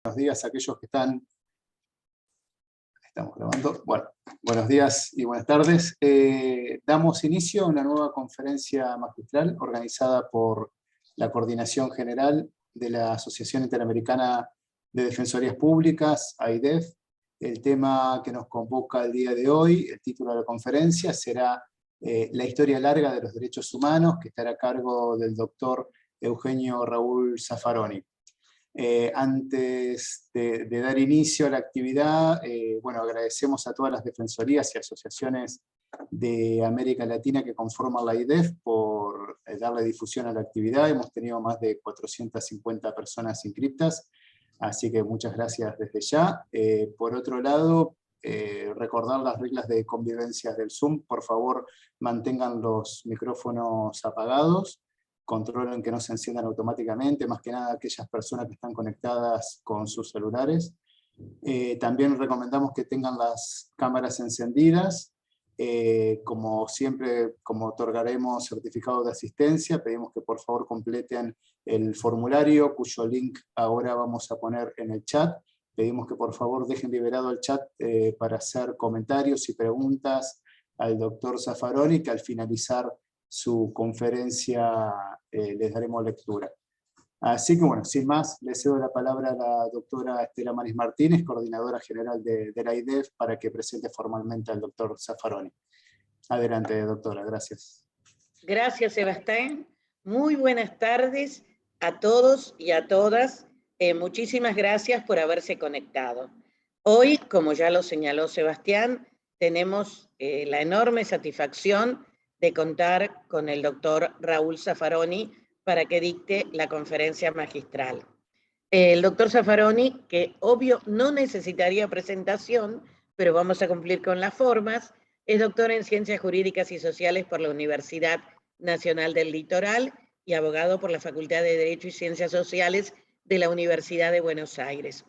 Buenos días a aquellos que estamos grabando. Bueno, buenos días y buenas tardes. Damos inicio a una nueva conferencia magistral organizada por la Coordinación General de la Asociación Interamericana de Defensorías Públicas, AIDEF. El tema que nos convoca el día de hoy, el título de la conferencia, será La historia larga de los derechos humanos, que estará a cargo del doctor Eugenio Raúl Zaffaroni. Antes de dar inicio a la actividad, bueno, agradecemos a todas las defensorías y asociaciones de América Latina que conforman la AIDEF por darle difusión a la actividad. Hemos tenido más de 450 personas inscritas, así que muchas gracias desde ya. Por otro lado, recordar las reglas de convivencia del Zoom. Por favor, mantengan los micrófonos apagados. Controlen que no se enciendan automáticamente, más que nada aquellas personas que están conectadas con sus celulares. También recomendamos que tengan las cámaras encendidas. Como siempre, como otorgaremos certificado de asistencia, pedimos que por favor completen el formulario, cuyo link ahora vamos a poner en el chat. Pedimos que por favor dejen liberado el chat para hacer comentarios y preguntas al doctor Zaffaroni, que al finalizar su conferencia les daremos lectura. Así que bueno, sin más, le cedo la palabra a la doctora Estela Maris Martínez, coordinadora general de la AIDEF, para que presente formalmente al doctor Zaffaroni. Adelante, doctora, gracias. Gracias, Sebastián. Muy buenas tardes a todos y a todas. Muchísimas gracias por haberse conectado. Hoy, como ya lo señaló Sebastián, tenemos la enorme satisfacción de contar con el doctor Raúl Zaffaroni para que dicte la conferencia magistral. El doctor Zaffaroni, que obvio no necesitaría presentación, pero vamos a cumplir con las formas, es doctor en Ciencias Jurídicas y Sociales por la Universidad Nacional del Litoral y abogado por la Facultad de Derecho y Ciencias Sociales de la Universidad de Buenos Aires.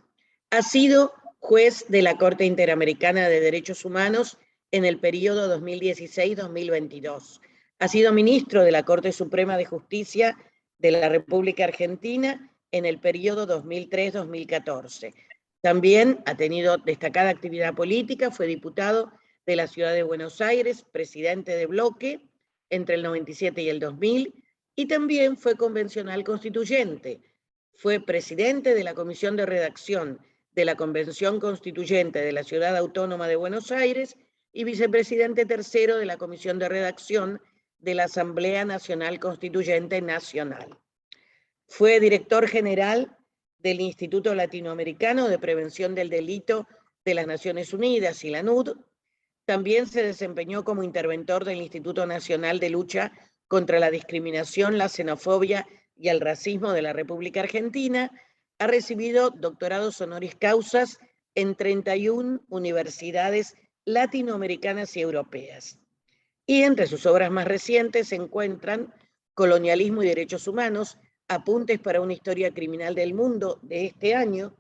Ha sido juez de la Corte Interamericana de Derechos Humanos en el periodo 2016-2022. Ha sido ministro de la Corte Suprema de Justicia de la República Argentina en el periodo 2003-2014. También ha tenido destacada actividad política, fue diputado de la Ciudad de Buenos Aires, presidente de Bloque entre el 97 y el 2000, y también fue convencional constituyente. Fue presidente de la Comisión de Redacción de la Convención Constituyente de la Ciudad Autónoma de Buenos Aires y vicepresidente tercero de la Comisión de Redacción de la Asamblea Nacional Constituyente Nacional. Fue director general del Instituto Latinoamericano de Prevención del Delito de las Naciones Unidas, ILANUD. También se desempeñó como interventor del Instituto Nacional de Lucha contra la Discriminación, la Xenofobia y el Racismo de la República Argentina. Ha recibido doctorados honoris causas en 31 universidades latinoamericanas y europeas. Y entre sus obras más recientes se encuentran Colonialismo y Derechos Humanos, Apuntes para una Historia Criminal del Mundo, de este año,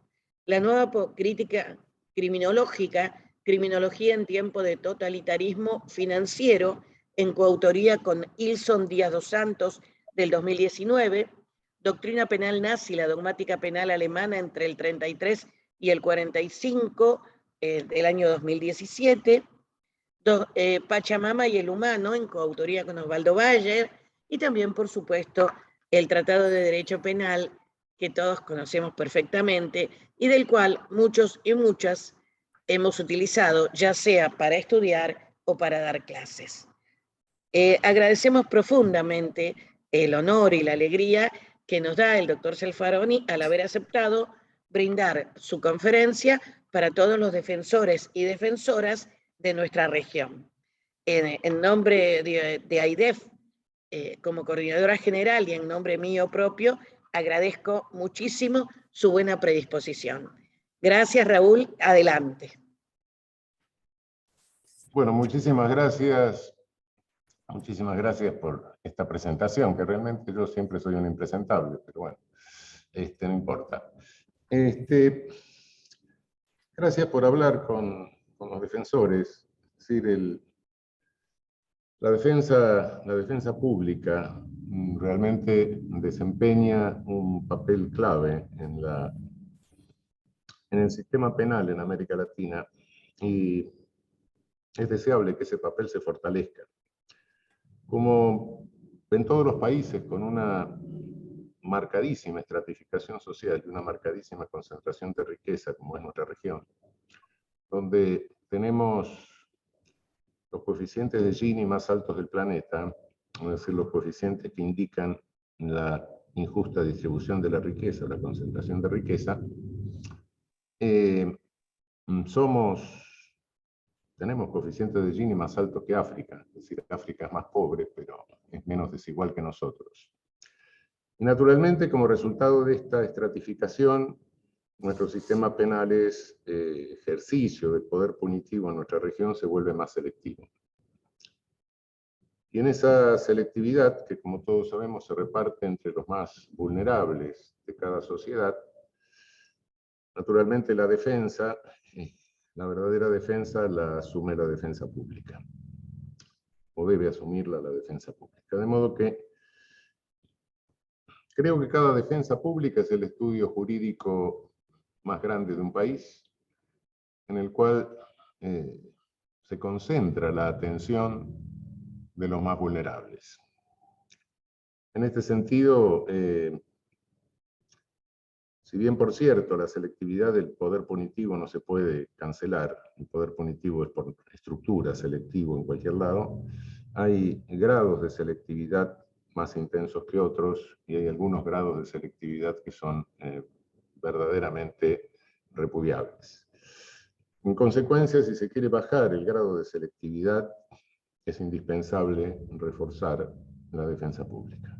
la nueva crítica criminológica, Criminología en tiempo de totalitarismo financiero, en coautoría con Ilson Díaz dos Santos, del 2019, Doctrina Penal Nazi, la dogmática penal alemana entre el 33 y el 45, del año 2017, Pachamama y el Humano, en coautoría con Osvaldo Bayer, y también, por supuesto, el Tratado de Derecho Penal, que todos conocemos perfectamente, y del cual muchos y muchas hemos utilizado, ya sea para estudiar o para dar clases. Agradecemos profundamente el honor y la alegría que nos da el doctor Zaffaroni al haber aceptado brindar su conferencia para todos los defensores y defensoras de nuestra región. En nombre de AIDEF, como coordinadora general y en nombre mío propio, agradezco muchísimo su buena predisposición. Gracias, Raúl. Adelante. Bueno, muchísimas gracias. Muchísimas gracias por esta presentación, que realmente yo siempre soy un impresentable, pero bueno, no importa. Gracias por hablar con los defensores. Es decir, la defensa pública realmente desempeña un papel clave en la en el sistema penal en América Latina, y es deseable que ese papel se fortalezca. Como en todos los países con una marcadísima estratificación social y una marcadísima concentración de riqueza, como es nuestra región, donde tenemos los coeficientes de Gini más altos del planeta, es decir, los coeficientes que indican la injusta distribución de la riqueza, la concentración de riqueza, tenemos coeficientes de Gini más altos que África, es decir, África es más pobre, pero es menos desigual que nosotros. Y naturalmente, como resultado de esta estratificación, nuestro sistema penal ejercicio del poder punitivo en nuestra región se vuelve más selectivo. Y en esa selectividad, que como todos sabemos se reparte entre los más vulnerables de cada sociedad, naturalmente la defensa, la verdadera defensa la asume la defensa pública, o debe asumirla la defensa pública. De modo que creo que cada defensa pública es el estudio jurídico más grande de un país, en el cual se concentra la atención de los más vulnerables. En este sentido, si bien por cierto la selectividad del poder punitivo no se puede cancelar, el poder punitivo es por estructura selectivo en cualquier lado, hay grados de selectividad más intensos que otros y hay algunos grados de selectividad que son verdaderamente repudiables. En consecuencia, si se quiere bajar el grado de selectividad, es indispensable reforzar la defensa pública.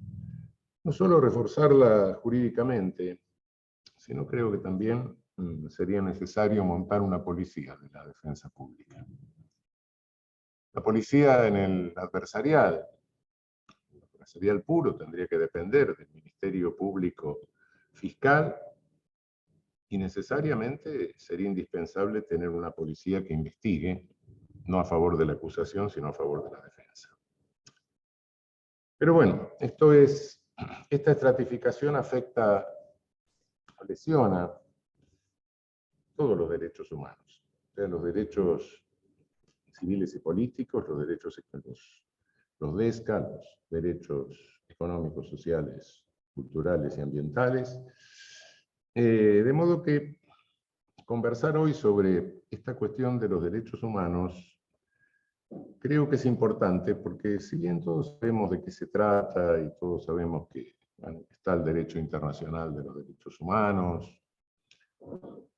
No solo reforzarla jurídicamente, sino creo que también sería necesario montar una policía de la defensa pública. La policía en el adversarial puro tendría que depender del Ministerio Público Fiscal y necesariamente sería indispensable tener una policía que investigue, no a favor de la acusación, sino a favor de la defensa. Pero bueno, esta estratificación afecta, lesiona todos los derechos humanos, o sea, los derechos civiles y políticos, los derechos los DESCA, los derechos económicos, sociales, culturales y ambientales. De modo que conversar hoy sobre esta cuestión de los derechos humanos creo que es importante porque si bien todos sabemos de qué se trata y todos sabemos que está el derecho internacional de los derechos humanos,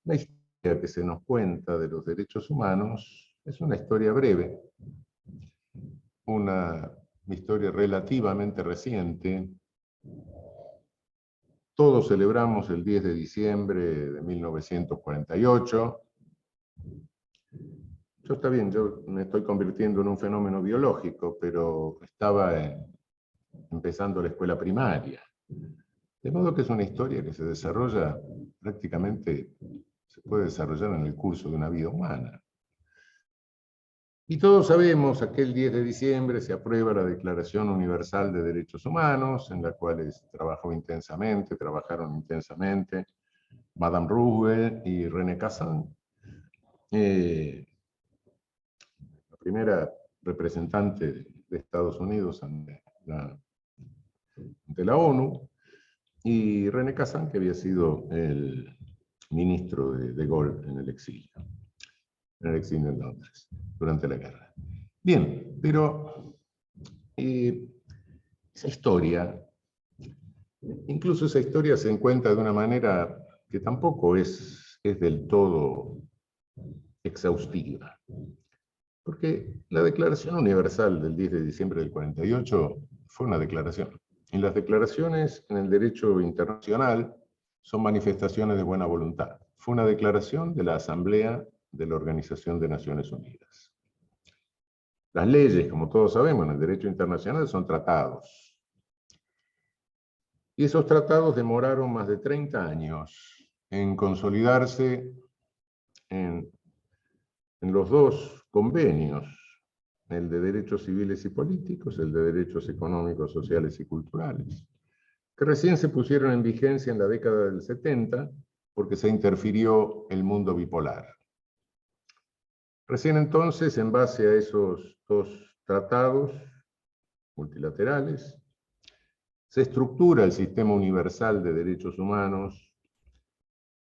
la historia que se nos cuenta de los derechos humanos es una historia breve, una historia relativamente reciente. Todos celebramos el 10 de diciembre de 1948. Está bien, yo me estoy convirtiendo en un fenómeno biológico, pero estaba empezando la escuela primaria. De modo que es una historia que se desarrolla prácticamente, se puede desarrollar en el curso de una vida humana. Y todos sabemos, aquel 10 de diciembre se aprueba la Declaración Universal de Derechos Humanos, en la cual trabajaron intensamente Madame Roosevelt y René Cassin, la primera representante de Estados Unidos ante la ONU, y René Cassin, que había sido el ministro de De Gaulle en el exilio en Londres, durante la guerra. Bien, pero esa historia, incluso esa historia se encuentra de una manera que tampoco es del todo exhaustiva. Porque la Declaración Universal del 10 de diciembre del 48 fue una declaración. Y las declaraciones en el derecho internacional son manifestaciones de buena voluntad. Fue una declaración de la Asamblea de la Organización de Naciones Unidas. Las leyes, como todos sabemos, en el derecho internacional son tratados. Y esos tratados demoraron más de 30 años en consolidarse en los dos convenios, el de derechos civiles y políticos, el de derechos económicos, sociales y culturales, que recién se pusieron en vigencia en la década del 70 porque se interfirió el mundo bipolar. Recién entonces, en base a esos dos tratados multilaterales, se estructura el sistema universal de derechos humanos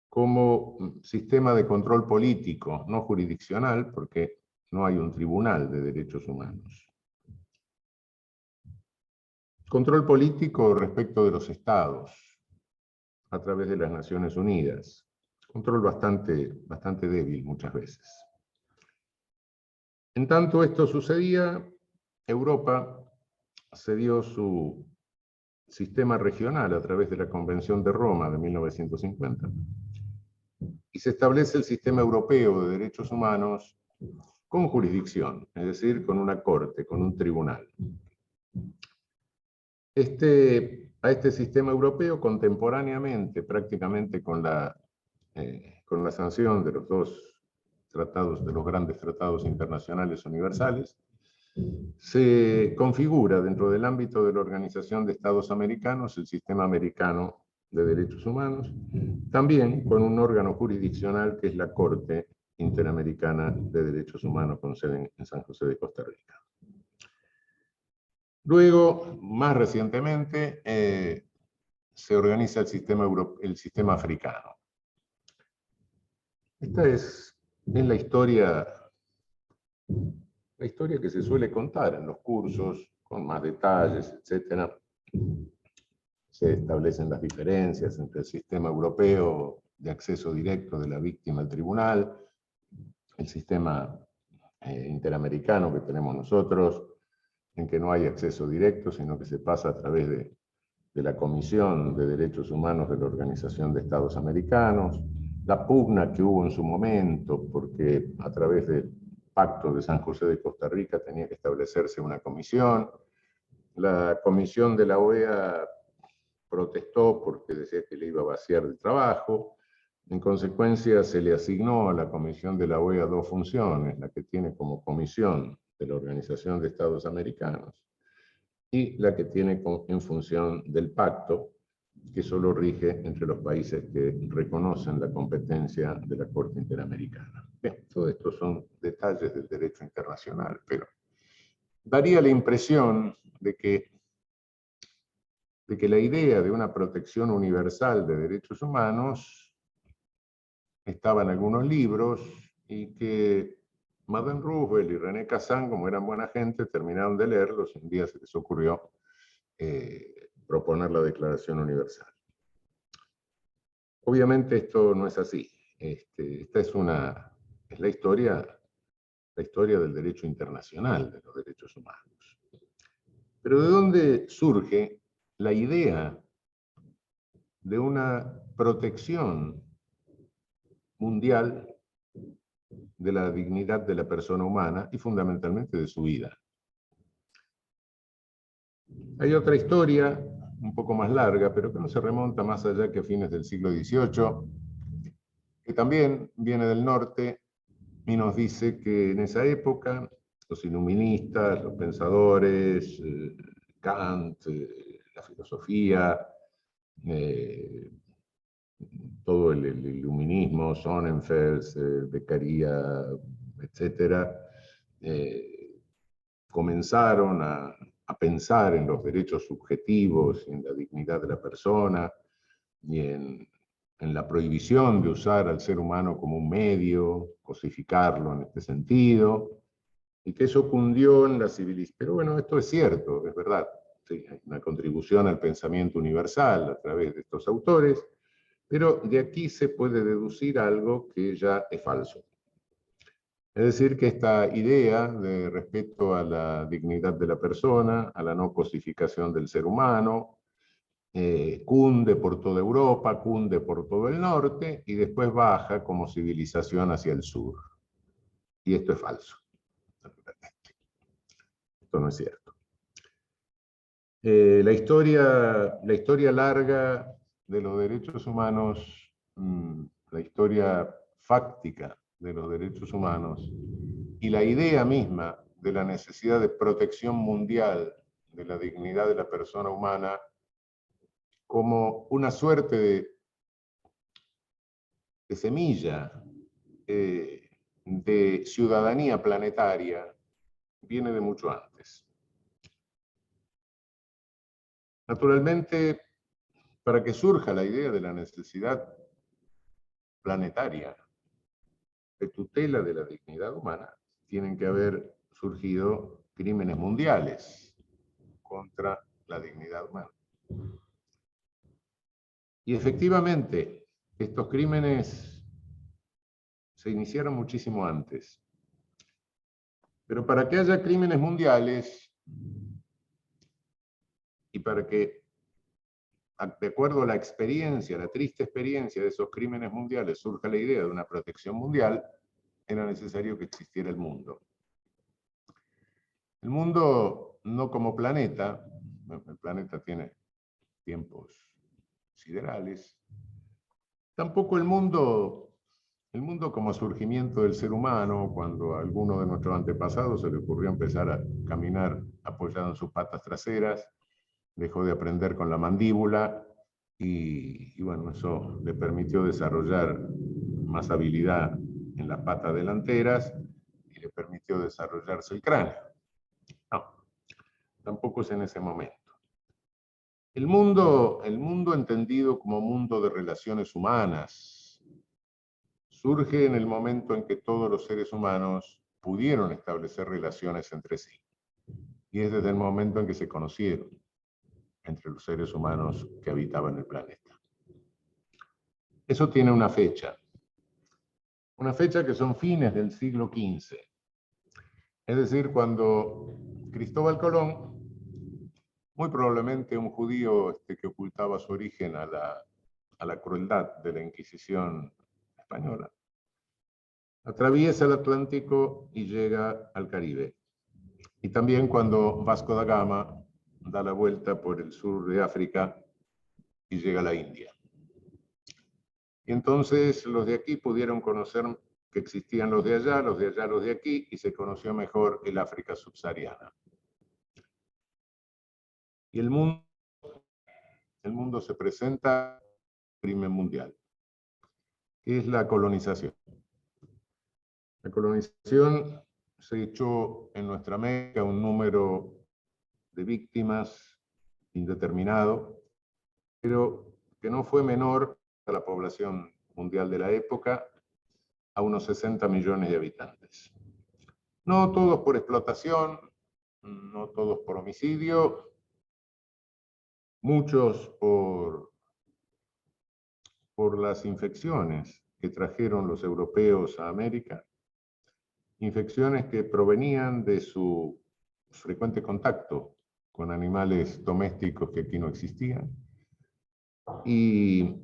como sistema de control político, no jurisdiccional, porque no hay un tribunal de derechos humanos. Control político respecto de los estados, a través de las Naciones Unidas. Control bastante débil muchas veces. En tanto esto sucedía, Europa cedió su sistema regional a través de la Convención de Roma de 1950 y se establece el sistema europeo de derechos humanos con jurisdicción, es decir, con una corte, con un tribunal. A este sistema europeo, contemporáneamente, prácticamente con la sanción de los dos tratados, de los grandes tratados internacionales universales, se configura dentro del ámbito de la Organización de Estados Americanos el sistema americano de derechos humanos, también con un órgano jurisdiccional que es la Corte Interamericana de Derechos Humanos con sede en San José de Costa Rica. Luego, más recientemente, se organiza el sistema africano. Esta es la historia que se suele contar en los cursos, con más detalles, etc. Se establecen las diferencias entre el sistema europeo de acceso directo de la víctima al tribunal, el sistema interamericano que tenemos nosotros, en que no hay acceso directo, sino que se pasa a través de la Comisión de Derechos Humanos de la Organización de Estados Americanos, la pugna que hubo en su momento, porque a través del Pacto de San José de Costa Rica tenía que establecerse una comisión. La comisión de la OEA protestó porque decía que le iba a vaciar de trabajo. En consecuencia, se le asignó a la comisión de la OEA dos funciones, la que tiene como comisión de la Organización de Estados Americanos y la que tiene en función del pacto, que solo rige entre los países que reconocen la competencia de la Corte Interamericana. Bien, todo esto son detalles del derecho internacional, pero daría la impresión de que la idea de una protección universal de derechos humanos estaba en algunos libros y que Madeleine Roosevelt y René Cassin, como eran buena gente, terminaron de leerlos y un día se les ocurrió proponer la Declaración Universal. Obviamente esto no es así. Esta es la historia del derecho internacional de los derechos humanos. Pero ¿de dónde surge la idea de una protección mundial de la dignidad de la persona humana y fundamentalmente de su vida? Hay otra historia, un poco más larga, pero que no se remonta más allá que a fines del siglo XVIII, que también viene del norte y nos dice que en esa época los iluministas, los pensadores, Kant, la filosofía, todo el iluminismo, Sonnenfeld, Beccaria, etc., comenzaron a pensar en los derechos subjetivos, en la dignidad de la persona y en la prohibición de usar al ser humano como un medio, cosificarlo en este sentido, y que eso cundió en la civilización. Pero bueno, esto es cierto, es verdad. Sí, hay una contribución al pensamiento universal a través de estos autores, pero de aquí se puede deducir algo que ya es falso. Es decir, que esta idea de respeto a la dignidad de la persona, a la no cosificación del ser humano, cunde por toda Europa, cunde por todo el norte, y después baja como civilización hacia el sur. Y esto es falso. Esto no es cierto. La historia larga de los derechos humanos, la historia fáctica de los derechos humanos y la idea misma de la necesidad de protección mundial de la dignidad de la persona humana como una suerte semilla de ciudadanía planetaria viene de mucho antes. Naturalmente, para que surja la idea de la necesidad planetaria de tutela de la dignidad humana, tienen que haber surgido crímenes mundiales contra la dignidad humana. Y efectivamente, estos crímenes se iniciaron muchísimo antes. Pero para que haya crímenes mundiales y para que, de acuerdo a la experiencia, la triste experiencia de esos crímenes mundiales, surja la idea de una protección mundial, era necesario que existiera el mundo. El mundo no como planeta, el planeta tiene tiempos siderales, tampoco el mundo como surgimiento del ser humano, cuando a alguno de nuestros antepasados se le ocurrió empezar a caminar apoyado en sus patas traseras, dejó de aprender con la mandíbula y bueno, eso le permitió desarrollar más habilidad en las patas delanteras y le permitió desarrollarse el cráneo. No, tampoco es en ese momento. El mundo entendido como mundo de relaciones humanas surge en el momento en que todos los seres humanos pudieron establecer relaciones entre sí. Y es desde el momento en que se conocieron entre los seres humanos que habitaban el planeta. Eso tiene una fecha que son fines del siglo XV. Es decir, cuando Cristóbal Colón, muy probablemente un judío que ocultaba su origen a la crueldad de la Inquisición española, atraviesa el Atlántico y llega al Caribe. Y también cuando Vasco da Gama da la vuelta por el sur de África y llega a la India. Y entonces los de aquí pudieron conocer que existían los de allá, los de aquí, y se conoció mejor el África subsahariana. Y el mundo se presenta crimen mundial, que es la colonización. La colonización se echó en nuestra América un número de víctimas indeterminado, pero que no fue menor a la población mundial de la época, a unos 60 millones de habitantes. No todos por explotación, no todos por homicidio, muchos por las infecciones que trajeron los europeos a América, infecciones que provenían de su frecuente contacto con animales domésticos que aquí no existían. Y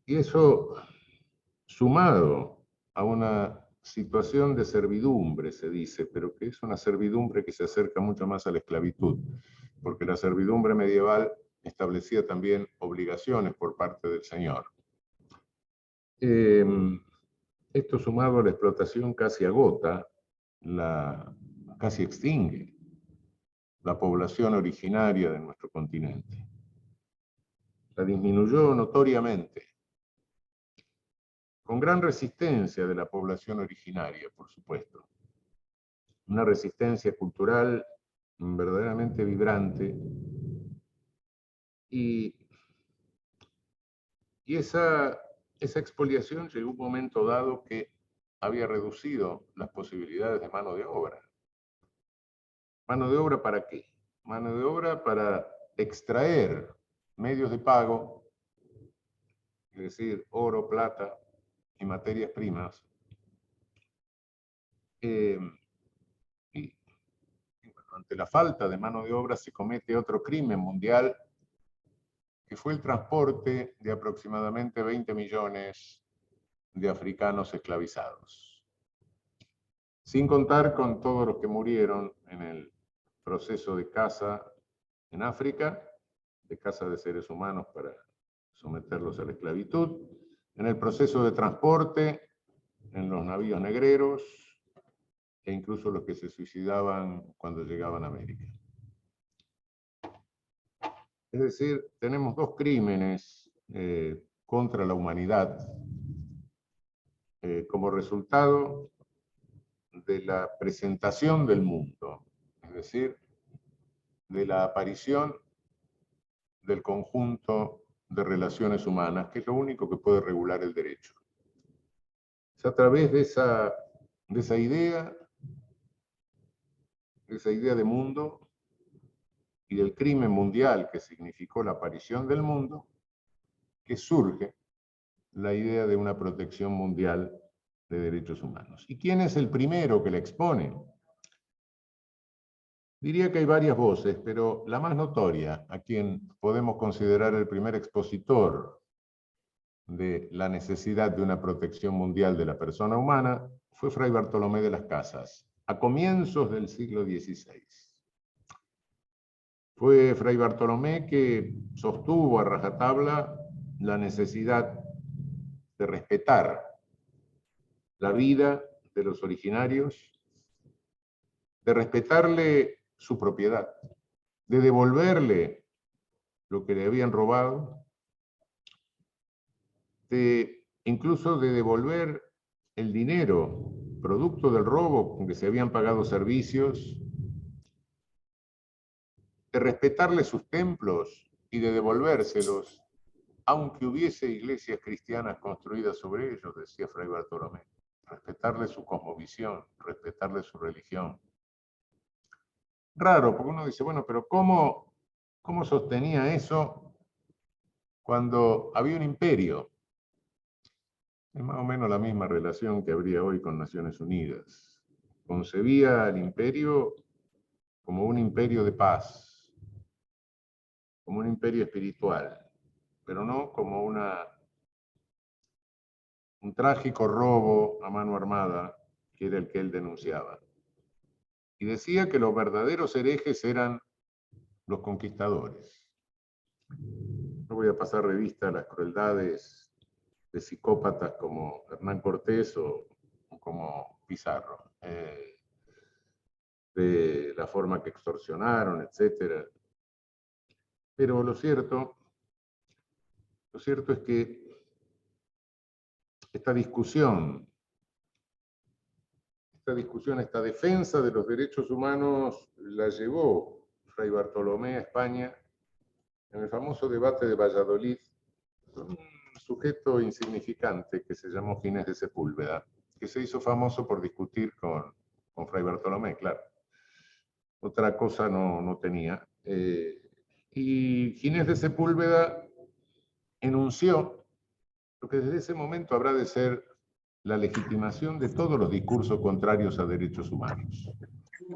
eso, sumado a una situación de servidumbre, se dice, pero que es una servidumbre que se acerca mucho más a la esclavitud, porque la servidumbre medieval establecía también obligaciones por parte del señor. Esto sumado a la explotación casi agota, casi extingue la población originaria de nuestro continente. La disminuyó notoriamente, con gran resistencia de la población originaria, por supuesto. Una resistencia cultural verdaderamente vibrante. Y esa expoliación llegó a un momento dado que había reducido las posibilidades de mano de obra. ¿Mano de obra para qué? Mano de obra para extraer medios de pago, es decir, oro, plata y materias primas. Y bueno, ante la falta de mano de obra se comete otro crimen mundial, que fue el transporte de aproximadamente 20 millones de africanos esclavizados. Sin contar con todos los que murieron en el proceso de caza en África, de caza de seres humanos para someterlos a la esclavitud, en el proceso de transporte, en los navíos negreros, e incluso los que se suicidaban cuando llegaban a América. Es decir, tenemos dos crímenes contra la humanidad como resultado de la presentación del mundo, es decir, de la aparición del conjunto de relaciones humanas, que es lo único que puede regular el derecho. Es a través de esa idea de mundo y del crimen mundial que significó la aparición del mundo, que surge la idea de una protección mundial de derechos humanos. ¿Y quién es el primero que la expone? Diría que hay varias voces, pero la más notoria, a quien podemos considerar el primer expositor de la necesidad de una protección mundial de la persona humana, fue Fray Bartolomé de las Casas, a comienzos del siglo XVI. Fue Fray Bartolomé que sostuvo a rajatabla la necesidad de respetar la vida de los originarios, de respetarle su propiedad, de devolverle lo que le habían robado, incluso de devolver el dinero producto del robo con que se habían pagado servicios, de respetarle sus templos y de devolvérselos, aunque hubiese iglesias cristianas construidas sobre ellos, decía Fray Bartolomé. Respetarle su cosmovisión, respetarle su religión. Raro, porque uno dice, bueno, pero ¿cómo sostenía eso cuando había un imperio? Es más o menos la misma relación que habría hoy con Naciones Unidas. Concebía al imperio como un imperio de paz, como un imperio espiritual, pero no como un trágico robo a mano armada, que era el que él denunciaba. Y decía que los verdaderos herejes eran los conquistadores. No voy a pasar revista a las crueldades de psicópatas como Hernán Cortés o como Pizarro, de la forma que extorsionaron, etc. Pero lo cierto es que esta discusión, esta defensa de los derechos humanos la llevó Fray Bartolomé a España en el famoso debate de Valladolid, un sujeto insignificante que se llamó Ginés de Sepúlveda, que se hizo famoso por discutir con Fray Bartolomé, claro. Otra cosa no tenía. Y Ginés de Sepúlveda enunció lo que desde ese momento habrá de ser la legitimación de todos los discursos contrarios a derechos humanos,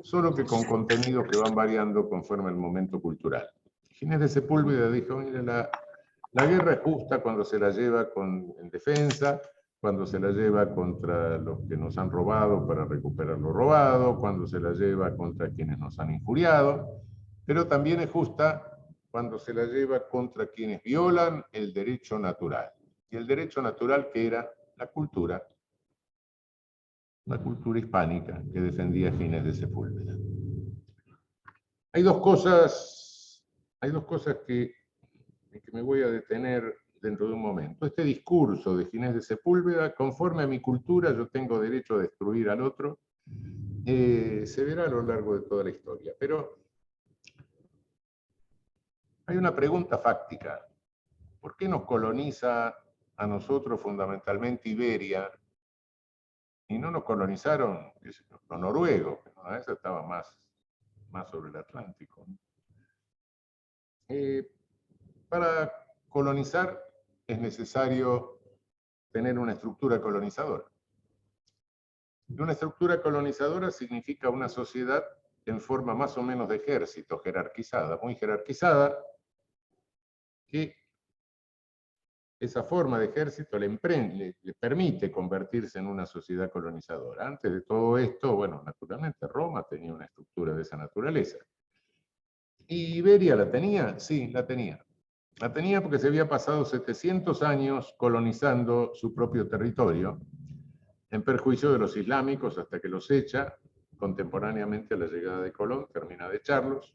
solo que con contenidos que van variando conforme al momento cultural. Ginés de Sepúlveda dijo, mire, la guerra es justa cuando se la lleva en defensa, cuando se la lleva contra los que nos han robado para recuperar lo robado, cuando se la lleva contra quienes nos han injuriado, pero también es justa cuando se la lleva contra quienes violan el derecho natural. Y el derecho natural que era la cultura hispánica que defendía Ginés de Sepúlveda. Hay dos cosas que me voy a detener dentro de un momento. Este discurso de Ginés de Sepúlveda, conforme a mi cultura, yo tengo derecho a destruir al otro, se verá a lo largo de toda la historia. Pero hay una pregunta fáctica. ¿Por qué nos coloniza a nosotros fundamentalmente Iberia y no nos colonizaron los noruegos, que una vez estaban más sobre el Atlántico? Para colonizar es necesario tener una estructura colonizadora. Y una estructura colonizadora significa una sociedad en forma más o menos de ejército, jerarquizada, muy jerarquizada, que esa forma de ejército le permite convertirse en una sociedad colonizadora. Antes de todo esto, bueno, naturalmente Roma tenía una estructura de esa naturaleza. ¿Y Iberia la tenía? Sí, la tenía. La tenía porque se había pasado 700 años colonizando su propio territorio, en perjuicio de los islámicos, hasta que los echa contemporáneamente a la llegada de Colón, termina de echarlos.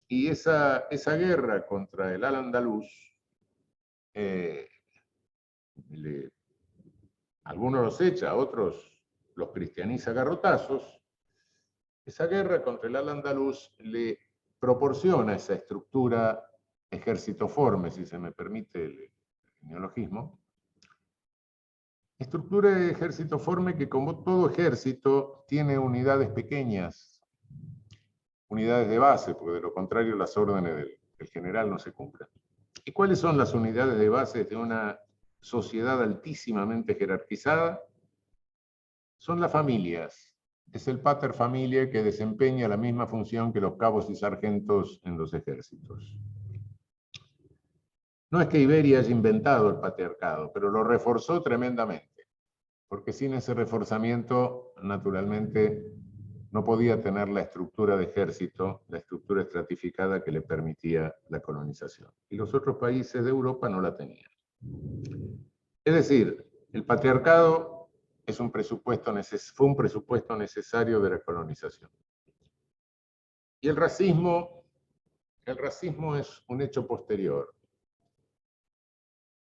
Y esa guerra contra el al-Andalus algunos los echa, otros los cristianiza a garrotazos. Esa guerra contra el al-Andalus le proporciona esa estructura ejércitoforme, si se me permite el neologismo, estructura de ejércitoforme que, como todo ejército, tiene unidades pequeñas, unidades de base, porque de lo contrario las órdenes del general no se cumplen. ¿Y cuáles son las unidades de base de una sociedad altísimamente jerarquizada? Son las familias. Es el pater familiae que desempeña la misma función que los cabos y sargentos en los ejércitos. No es que Iberia haya inventado el patriarcado, pero lo reforzó tremendamente, porque sin ese reforzamiento, naturalmente, no podía tener la estructura de ejército, la estructura estratificada que le permitía la colonización. Y los otros países de Europa no la tenían. Es decir, el patriarcado fue un presupuesto necesario de la colonización. Y el racismo es un hecho posterior.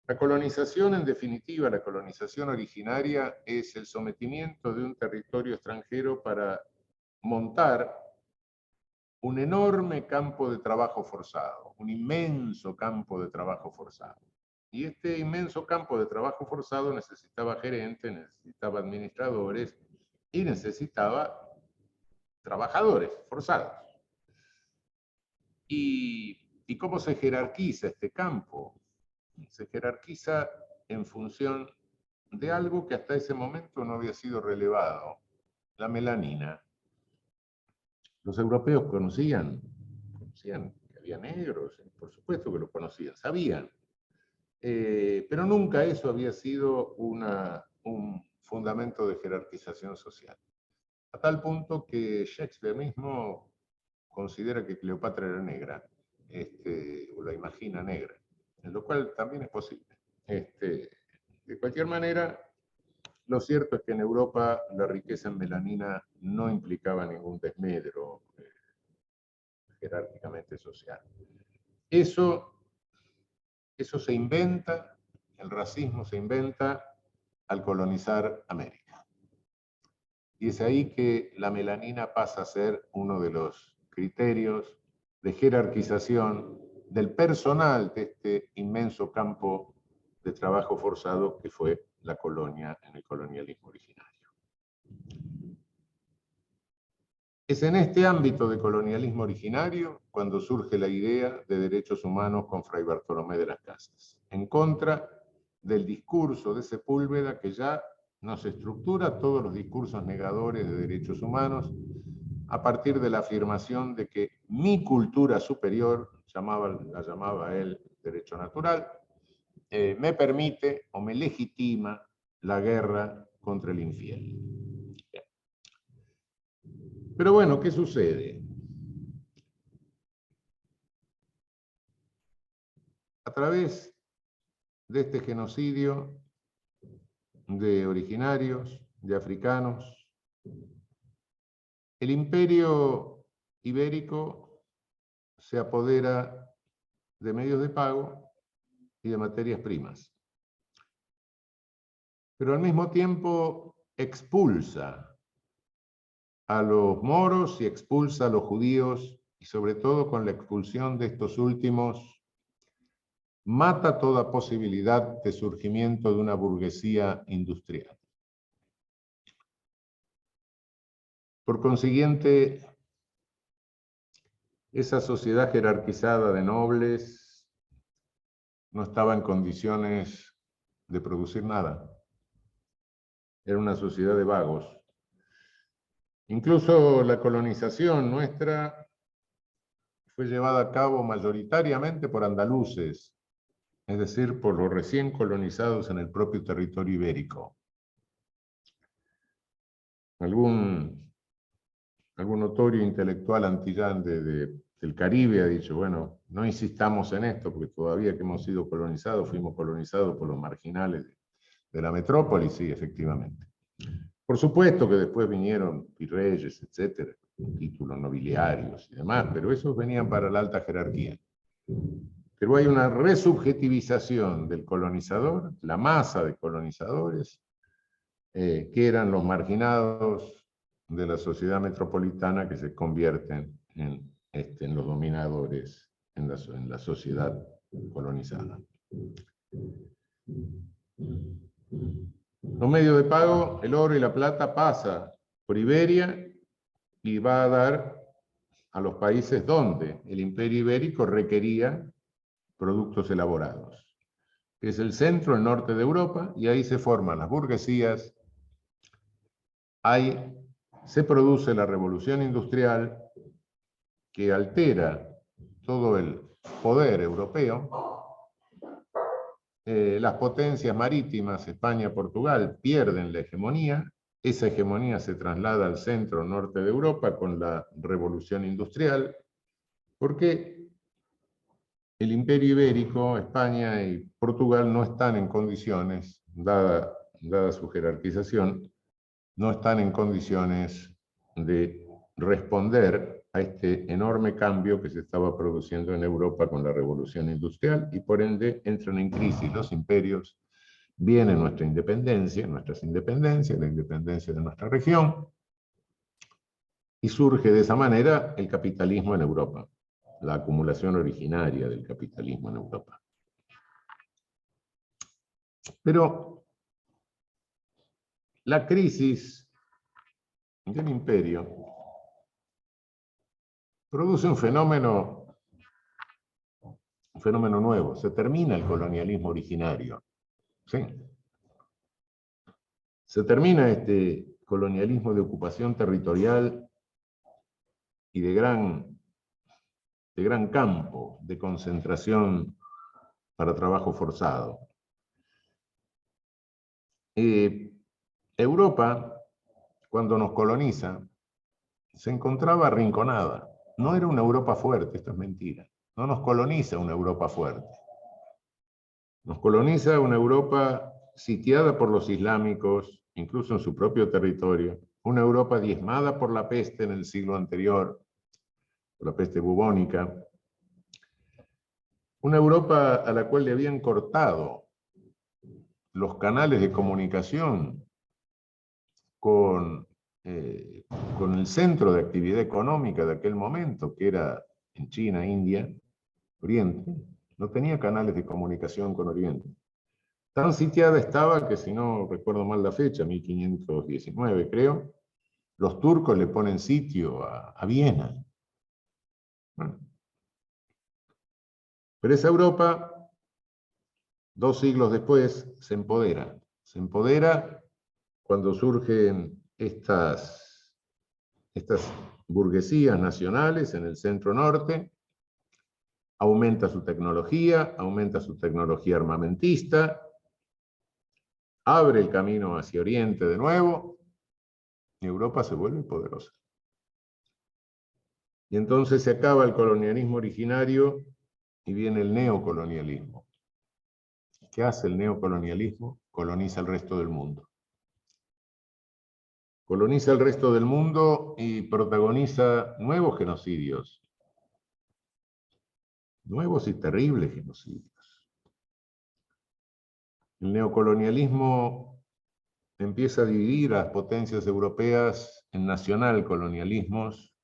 La colonización, en definitiva, la colonización originaria, es el sometimiento de un territorio extranjero para montar un enorme campo de trabajo forzado, un inmenso campo de trabajo forzado. Y este inmenso campo de trabajo forzado necesitaba gerentes, necesitaba administradores y necesitaba trabajadores forzados. ¿Y cómo se jerarquiza este campo? Se jerarquiza en función de algo que hasta ese momento no había sido relevado, la melanina. Los europeos conocían que había negros, por supuesto que lo conocían, sabían. Pero nunca eso había sido un fundamento de jerarquización social. A tal punto que Shakespeare mismo considera que Cleopatra era negra, o la imagina negra, en lo cual también es posible. De cualquier manera, lo cierto es que en Europa la riqueza en melanina no implicaba ningún desmedro jerárquicamente social. Eso se inventa, el racismo se inventa al colonizar América. Y es ahí que la melanina pasa a ser uno de los criterios de jerarquización del personal de este inmenso campo de trabajo forzado que fue la colonia en el colonialismo originario. Es en este ámbito de colonialismo originario cuando surge la idea de derechos humanos con Fray Bartolomé de las Casas, en contra del discurso de Sepúlveda que ya nos estructura todos los discursos negadores de derechos humanos a partir de la afirmación de que mi cultura superior, la llamaba él derecho natural, me permite o me legitima la guerra contra el infiel. Pero bueno, ¿qué sucede? A través de este genocidio de originarios, de africanos, el imperio ibérico se apodera de medios de pago y de materias primas. Pero al mismo tiempo expulsa a los moros y expulsa a los judíos, y sobre todo con la expulsión de estos últimos, mata toda posibilidad de surgimiento de una burguesía industrial. Por consiguiente, esa sociedad jerarquizada de nobles no estaba en condiciones de producir nada. Era una sociedad de vagos. Incluso la colonización nuestra fue llevada a cabo mayoritariamente por andaluces, es decir, por los recién colonizados en el propio territorio ibérico. Algún notorio intelectual antillán del Caribe ha dicho, bueno, no insistamos en esto, porque todavía que hemos sido colonizados, fuimos colonizados por los marginales de la metrópoli, sí, efectivamente. Por supuesto que después vinieron virreyes, etcétera, títulos nobiliarios y demás, pero esos venían para la alta jerarquía. Pero hay una resubjetivización del colonizador, la masa de colonizadores, que eran los marginados de la sociedad metropolitana, que se convierten en los dominadores en la sociedad colonizada. Los medios de pago, el oro y la plata, pasa por Iberia y va a dar a los países donde el Imperio Ibérico requería productos elaborados. Es el centro, el norte de Europa, y ahí se forman las burguesías. Ahí se produce la revolución industrial que altera todo el poder europeo. Las potencias marítimas, España, Portugal, pierden la hegemonía. Esa hegemonía se traslada al centro norte de Europa con la revolución industrial, porque el Imperio Ibérico, España y Portugal no están en condiciones, dada su jerarquización, no están en condiciones de responder a este enorme cambio que se estaba produciendo en Europa con la revolución industrial, y por ende entran en crisis los imperios. Viene nuestra independencia, nuestras independencias, la independencia de nuestra región, y surge de esa manera el capitalismo en Europa, la acumulación originaria del capitalismo en Europa. Pero la crisis del imperio produce un fenómeno nuevo. Se termina el colonialismo originario. ¿Sí? Se termina este colonialismo de ocupación territorial y de gran campo de concentración para trabajo forzado. Europa, cuando nos coloniza, se encontraba arrinconada. No era una Europa fuerte, esto es mentira. No nos coloniza una Europa fuerte. Nos coloniza una Europa sitiada por los islámicos, incluso en su propio territorio. Una Europa diezmada por la peste en el siglo anterior, por la peste bubónica. Una Europa a la cual le habían cortado los canales de comunicación con el centro de actividad económica de aquel momento, que era en China, India, Oriente. No tenía canales de comunicación con Oriente. Tan sitiada estaba que, si no recuerdo mal la fecha, 1519 creo, los turcos le ponen sitio a Viena. Bueno. Pero esa Europa, 2 siglos después, se empodera. Se empodera cuando surgen estas burguesías nacionales en el centro norte. Aumenta su tecnología armamentista, abre el camino hacia Oriente de nuevo, y Europa se vuelve poderosa. Y entonces se acaba el colonialismo originario y viene el neocolonialismo. ¿Qué hace el neocolonialismo? Coloniza el resto del mundo. Coloniza el resto del mundo y protagoniza nuevos genocidios. Nuevos y terribles genocidios. El neocolonialismo empieza a dividir a las potencias europeas en nacionalcolonialismos.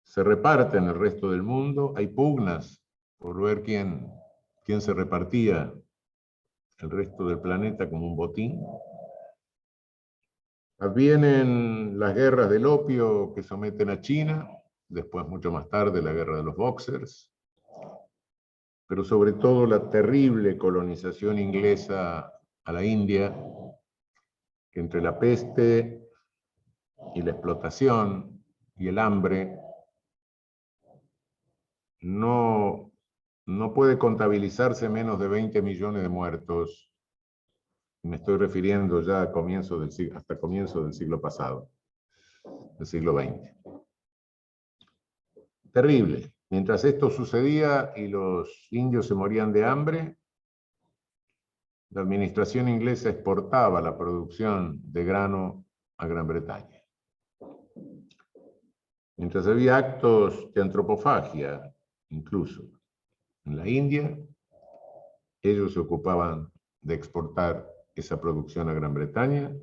Se reparte en el resto del mundo. Hay pugnas por ver quién se repartía el resto del planeta como un botín. Advienen las guerras del opio que someten a China, después, mucho más tarde, la guerra de los Boxers, pero sobre todo la terrible colonización inglesa a la India, que entre la peste y la explotación y el hambre no puede contabilizarse menos de 20 millones de muertos. Me estoy refiriendo ya hasta comienzo del siglo pasado, del siglo XX. Terrible. Mientras esto sucedía y los indios se morían de hambre, la administración inglesa exportaba la producción de grano a Gran Bretaña. Mientras había actos de antropofagia, incluso, en la India. Ellos se ocupaban de exportar esa producción a Gran Bretaña.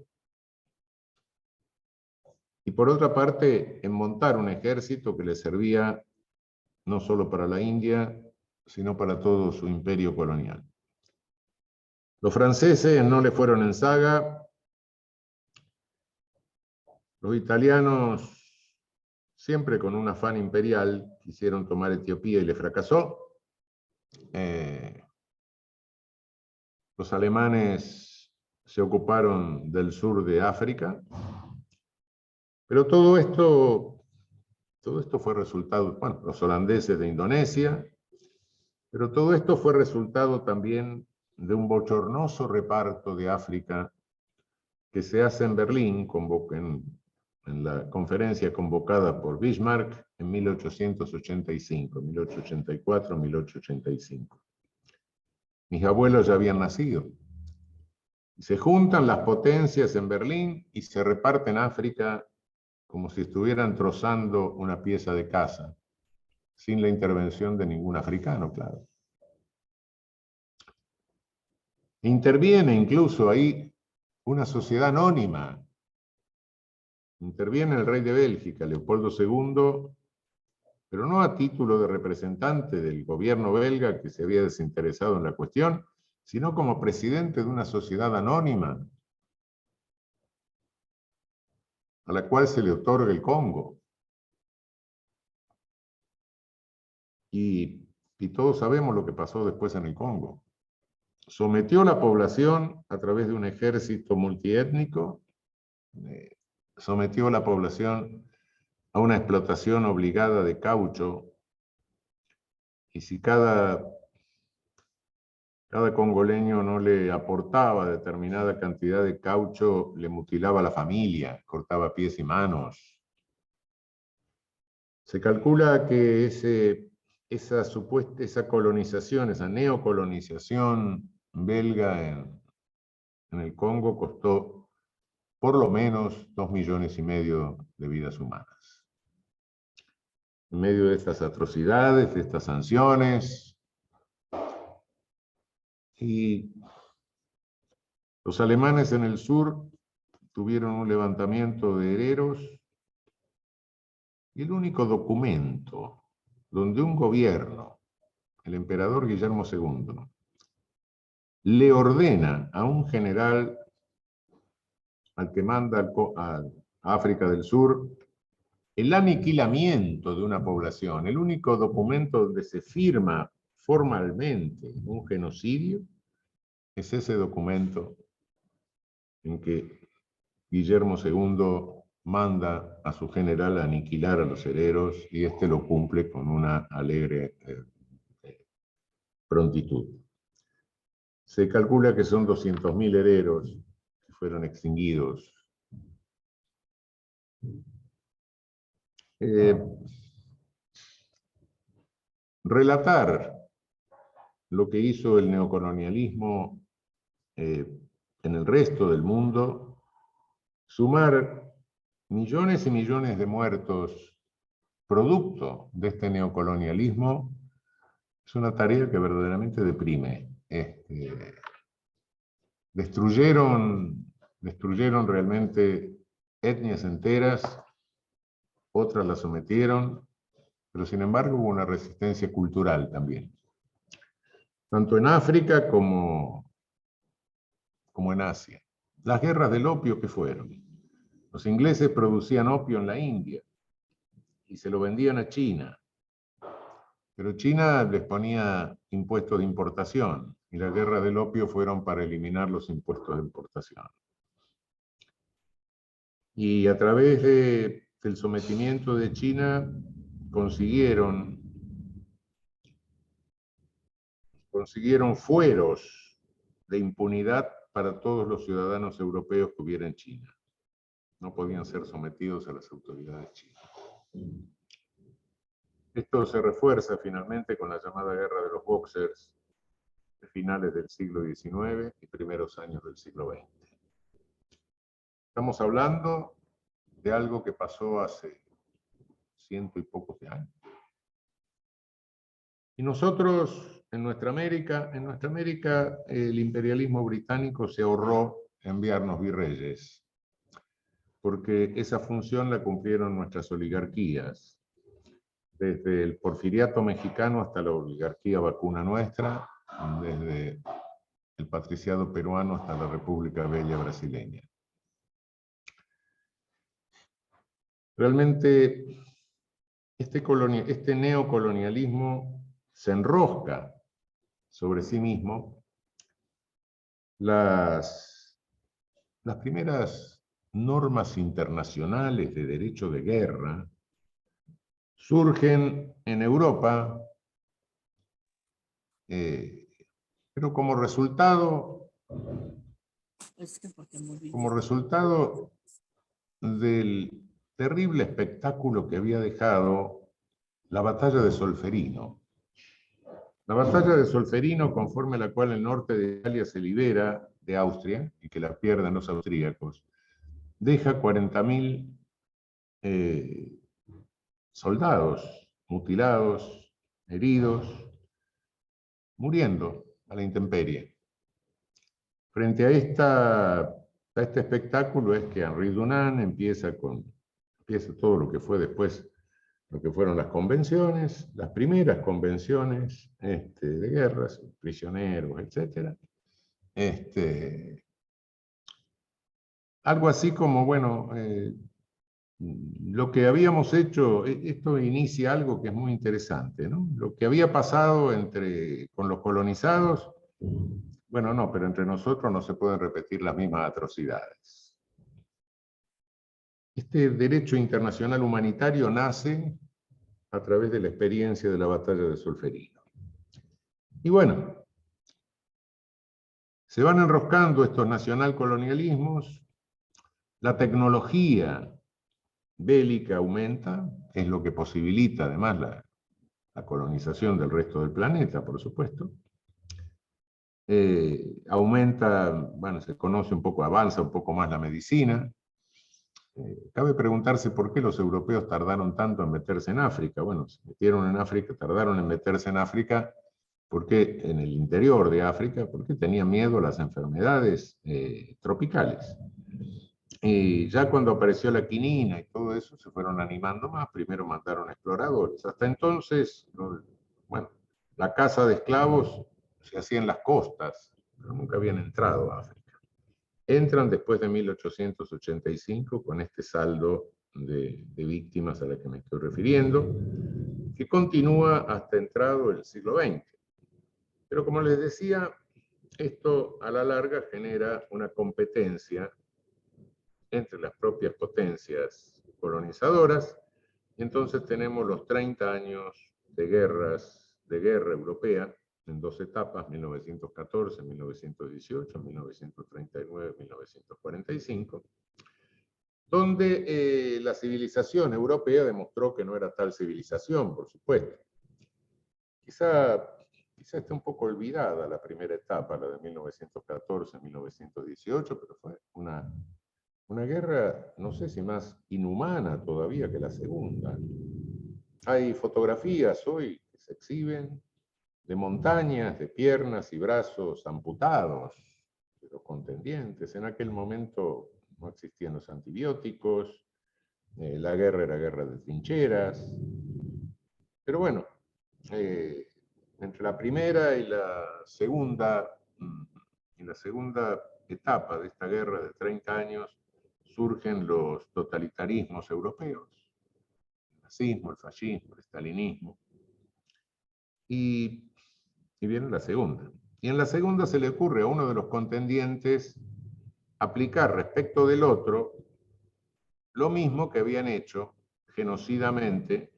Y por otra parte, en montar un ejército que le servía no solo para la India, sino para todo su imperio colonial. Los franceses no le fueron en saga. Los italianos, siempre con un afán imperial, quisieron tomar Etiopía y le fracasó. Los alemanes se ocuparon del sur de África. Pero todo esto fue resultado, bueno, los holandeses de Indonesia, pero todo esto fue resultado también de un bochornoso reparto de África que se hace en Berlín, en la conferencia convocada por Bismarck en 1885, 1884, 1885. Mis abuelos ya habían nacido. Se juntan las potencias en Berlín y se reparten África como si estuvieran trozando una pieza de casa, sin la intervención de ningún africano, claro. Interviene incluso ahí una sociedad anónima. Interviene el rey de Bélgica, Leopoldo II, pero no a título de representante del gobierno belga que se había desinteresado en la cuestión, sino como presidente de una sociedad anónima a la cual se le otorga el Congo. Y todos sabemos lo que pasó después en el Congo. Sometió a la población a través de un ejército multiétnico, sometió a la población a una explotación obligada de caucho, y si cada congoleño no le aportaba determinada cantidad de caucho, le mutilaba a la familia, cortaba pies y manos. Se calcula que esa colonización, esa neocolonización belga en el Congo costó por lo menos 2,5 millones de vidas humanas. En medio de estas atrocidades, de estas sanciones, y los alemanes en el sur tuvieron un levantamiento de hereros, y el único documento donde un gobierno, el emperador Guillermo II, le ordena a un general al que manda a África del Sur el aniquilamiento de una población, el único documento donde se firma formalmente un genocidio, es ese documento en que Guillermo II manda a su general a aniquilar a los hereros, y este lo cumple con una alegre prontitud. Se calcula que son 200.000 hereros que fueron extinguidos. Relatar lo que hizo el neocolonialismo en el resto del mundo, sumar millones y millones de muertos producto de este neocolonialismo, es una tarea que verdaderamente deprime. Destruyeron realmente etnias enteras, otras las sometieron, pero sin embargo hubo una resistencia cultural también, tanto en África como en Asia. Las guerras del opio, ¿qué fueron? Los ingleses producían opio en la India y se lo vendían a China, pero China les ponía impuestos de importación, y las guerras del opio fueron para eliminar los impuestos de importación. Y a través del sometimiento de China consiguieron fueros de impunidad para todos los ciudadanos europeos que hubiera en China. No podían ser sometidos a las autoridades chinas. Esto se refuerza finalmente con la llamada guerra de los Boxers de finales del siglo XIX y primeros años del siglo XX. Estamos hablando de algo que pasó hace 100 y pocos de años. Y nosotros, en nuestra América, el imperialismo británico se ahorró enviarnos virreyes, porque esa función la cumplieron nuestras oligarquías, desde el porfiriato mexicano hasta la oligarquía vacuna nuestra, desde el patriciado peruano hasta la República Bella brasileña. Realmente, este neocolonialismo se enrosca sobre sí mismo. Las primeras normas internacionales de derecho de guerra surgen en Europa, pero como resultado del terrible espectáculo que había dejado la batalla de Solferino. La batalla de Solferino, conforme a la cual el norte de Italia se libera de Austria y que la pierden los austríacos, deja 40.000 soldados mutilados, heridos, muriendo a la intemperie. Frente a este espectáculo es que Henri Dunant empieza todo lo que fue después, lo que fueron las convenciones, las primeras convenciones de guerras, prisioneros, etc. Algo así como, bueno, lo que habíamos hecho, esto inicia algo que es muy interesante, ¿no? Lo que había pasado con los colonizados, bueno, no, pero entre nosotros no se pueden repetir las mismas atrocidades. Este derecho internacional humanitario nace a través de la experiencia de la batalla de Solferino. Y bueno, se van enroscando estos nacionalcolonialismos, la tecnología bélica aumenta, es lo que posibilita además la colonización del resto del planeta, por supuesto. Aumenta, bueno, se conoce un poco, avanza un poco más la medicina. Cabe preguntarse por qué los europeos tardaron tanto en meterse en África. Bueno, se metieron en África, tardaron en meterse en África, porque en el interior de África, porque tenían miedo a las enfermedades tropicales. Y ya cuando apareció la quinina y todo eso, se fueron animando más. Primero mandaron exploradores. Hasta entonces, bueno, la caza de esclavos se hacía en las costas, pero nunca habían entrado a África. Entran después de 1885 con este saldo de víctimas a la que me estoy refiriendo, que continúa hasta entrado el siglo XX. Pero como les decía, esto a la larga genera una competencia entre las propias potencias colonizadoras, y entonces tenemos los 30 años de guerra europea, en dos etapas, 1914, 1918, 1939, 1945, donde la civilización europea demostró que no era tal civilización, por supuesto. Quizá esté un poco olvidada la primera etapa, la de 1914, 1918, pero fue una guerra, no sé si más inhumana todavía que la segunda. Hay fotografías hoy que se exhiben de montañas, de piernas y brazos amputados de los contendientes. En aquel momento no existían los antibióticos, la guerra era guerra de trincheras. Pero bueno, entre la primera y la segunda etapa de esta guerra de 30 años, surgen los totalitarismos europeos, el nazismo, el fascismo, el estalinismo, y viene la segunda. Y en la segunda se le ocurre a uno de los contendientes aplicar respecto del otro lo mismo que habían hecho genocidamente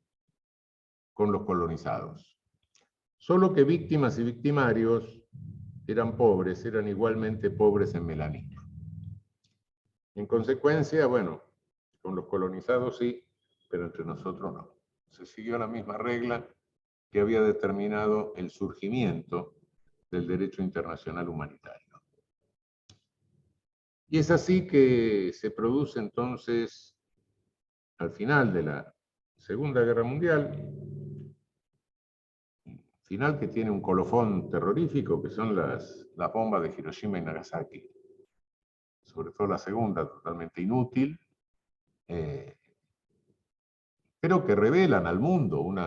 con los colonizados. Solo que víctimas y victimarios eran pobres, eran igualmente pobres en melanina. En consecuencia, bueno, con los colonizados sí, pero entre nosotros no. Se siguió la misma regla que había determinado el surgimiento del derecho internacional humanitario. Y es así que se produce entonces, al final de la Segunda Guerra Mundial, final que tiene un colofón terrorífico, que son las bombas de Hiroshima y Nagasaki. Sobre todo la segunda, totalmente inútil, pero que revelan al mundo un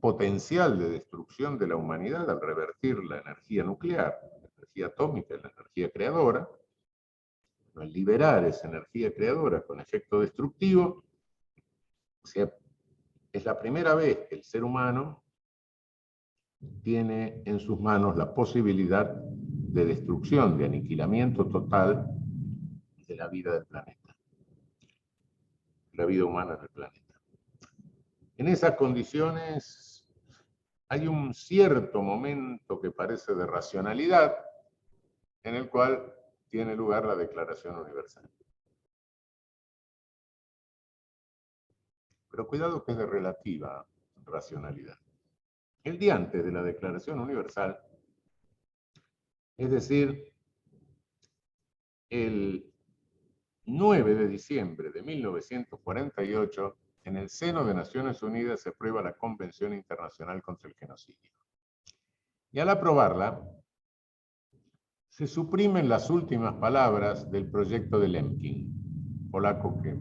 potencial de destrucción de la humanidad al revertir la energía nuclear, la energía atómica y la energía creadora, al liberar esa energía creadora con efecto destructivo. O sea, es la primera vez que el ser humano tiene en sus manos la posibilidad de destrucción, de aniquilamiento total de la vida del planeta, la vida humana en el planeta. En esas condiciones hay un cierto momento que parece de racionalidad en el cual tiene lugar la Declaración Universal. Pero cuidado que es de relativa racionalidad. El día antes de la Declaración Universal, es decir, el 9 de diciembre de 1948, en el seno de Naciones Unidas se aprueba la Convención Internacional contra el Genocidio. Y al aprobarla, se suprimen las últimas palabras del proyecto de Lemkin, polaco que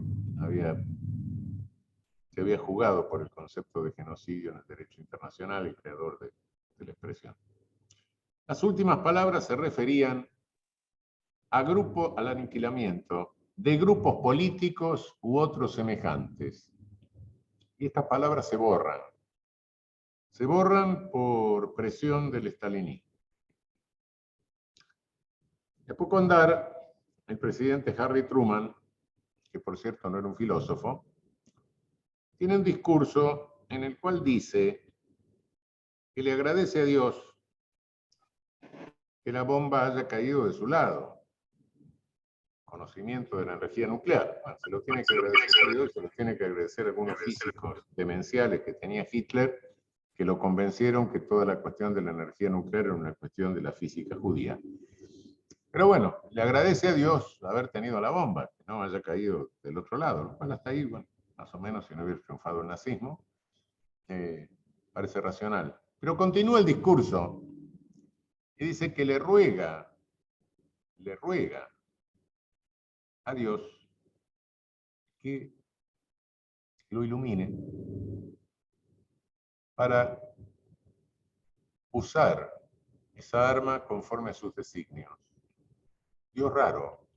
se había jugado por el concepto de genocidio en el derecho internacional y creador de la expresión. Las últimas palabras se referían al aniquilamiento de grupos políticos u otros semejantes. Y estas palabras se borran. Se borran por presión del estalinismo. De poco andar, el presidente Harry Truman, que por cierto no era un filósofo, tiene un discurso en el cual dice que le agradece a Dios que la bomba haya caído de su lado. Conocimiento de la energía nuclear. Bueno, se lo tiene que agradecer a Dios, se lo tiene que agradecer a algunos físicos demenciales que tenía Hitler, que lo convencieron que toda la cuestión de la energía nuclear era una cuestión de la física judía. Pero bueno, le agradece a Dios haber tenido la bomba, que no haya caído del otro lado, lo cual hasta ahí, bueno, más o menos, si no hubiera triunfado el nazismo, parece racional. Pero continúa el discurso y dice que le ruega a Dios que lo ilumine para usar esa arma conforme a sus designios. Dios raro,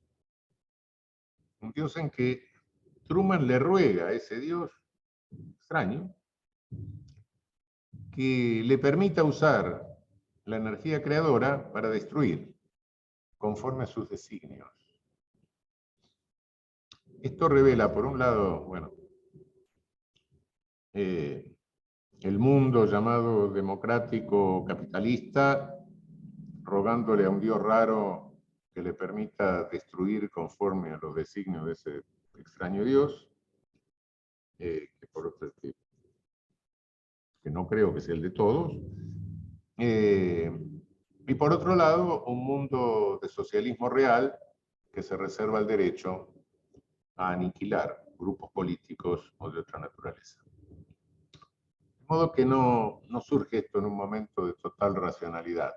un Dios en que Truman le ruega a ese Dios extraño que le permita usar la energía creadora para destruir conforme a sus designios. Esto revela, por un lado, bueno, el mundo llamado democrático capitalista, rogándole a un Dios raro que le permita destruir conforme a los designios de ese extraño Dios, que no creo que sea el de todos. Y por otro lado, un mundo de socialismo real que se reserva el derecho a aniquilar grupos políticos o de otra naturaleza. De modo que no surge esto en un momento de total racionalidad.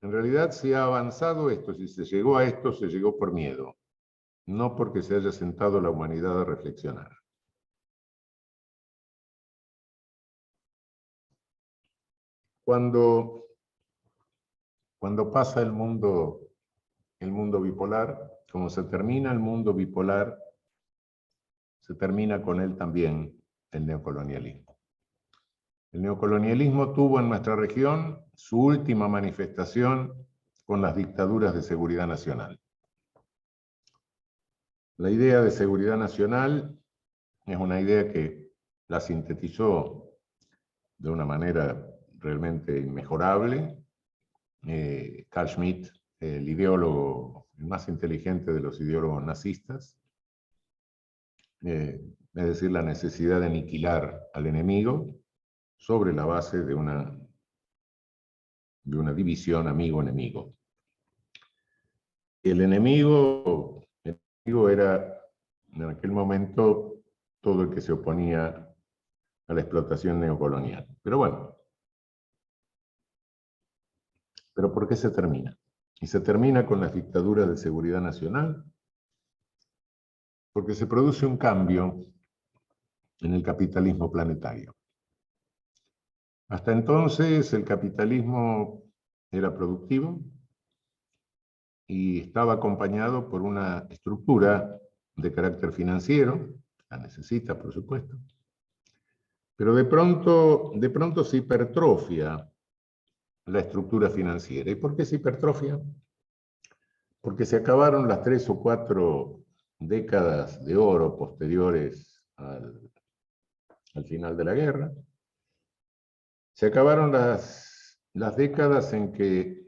En realidad, si ha avanzado esto, si se llegó a esto, se llegó por miedo, no porque se haya sentado la humanidad a reflexionar. Cuando pasa el mundo bipolar, como se termina el mundo bipolar, se termina con él también el neocolonialismo. El neocolonialismo tuvo en nuestra región su última manifestación con las dictaduras de seguridad nacional. La idea de seguridad nacional es una idea que la sintetizó de una manera realmente inmejorable Carl Schmitt, el ideólogo, el más inteligente de los ideólogos nazistas, es decir, la necesidad de aniquilar al enemigo sobre la base de una división amigo-enemigo. El enemigo era en aquel momento todo el que se oponía a la explotación neocolonial. Pero bueno, ¿pero por qué se termina? Y se termina con las dictaduras de seguridad nacional, porque se produce un cambio en el capitalismo planetario. Hasta entonces el capitalismo era productivo y estaba acompañado por una estructura de carácter financiero, la necesita por supuesto, pero de pronto se hipertrofia la estructura financiera. ¿Y por qué se hipertrofia? Porque se acabaron las 3 o 4 décadas de oro posteriores al final de la guerra. Se acabaron las décadas en que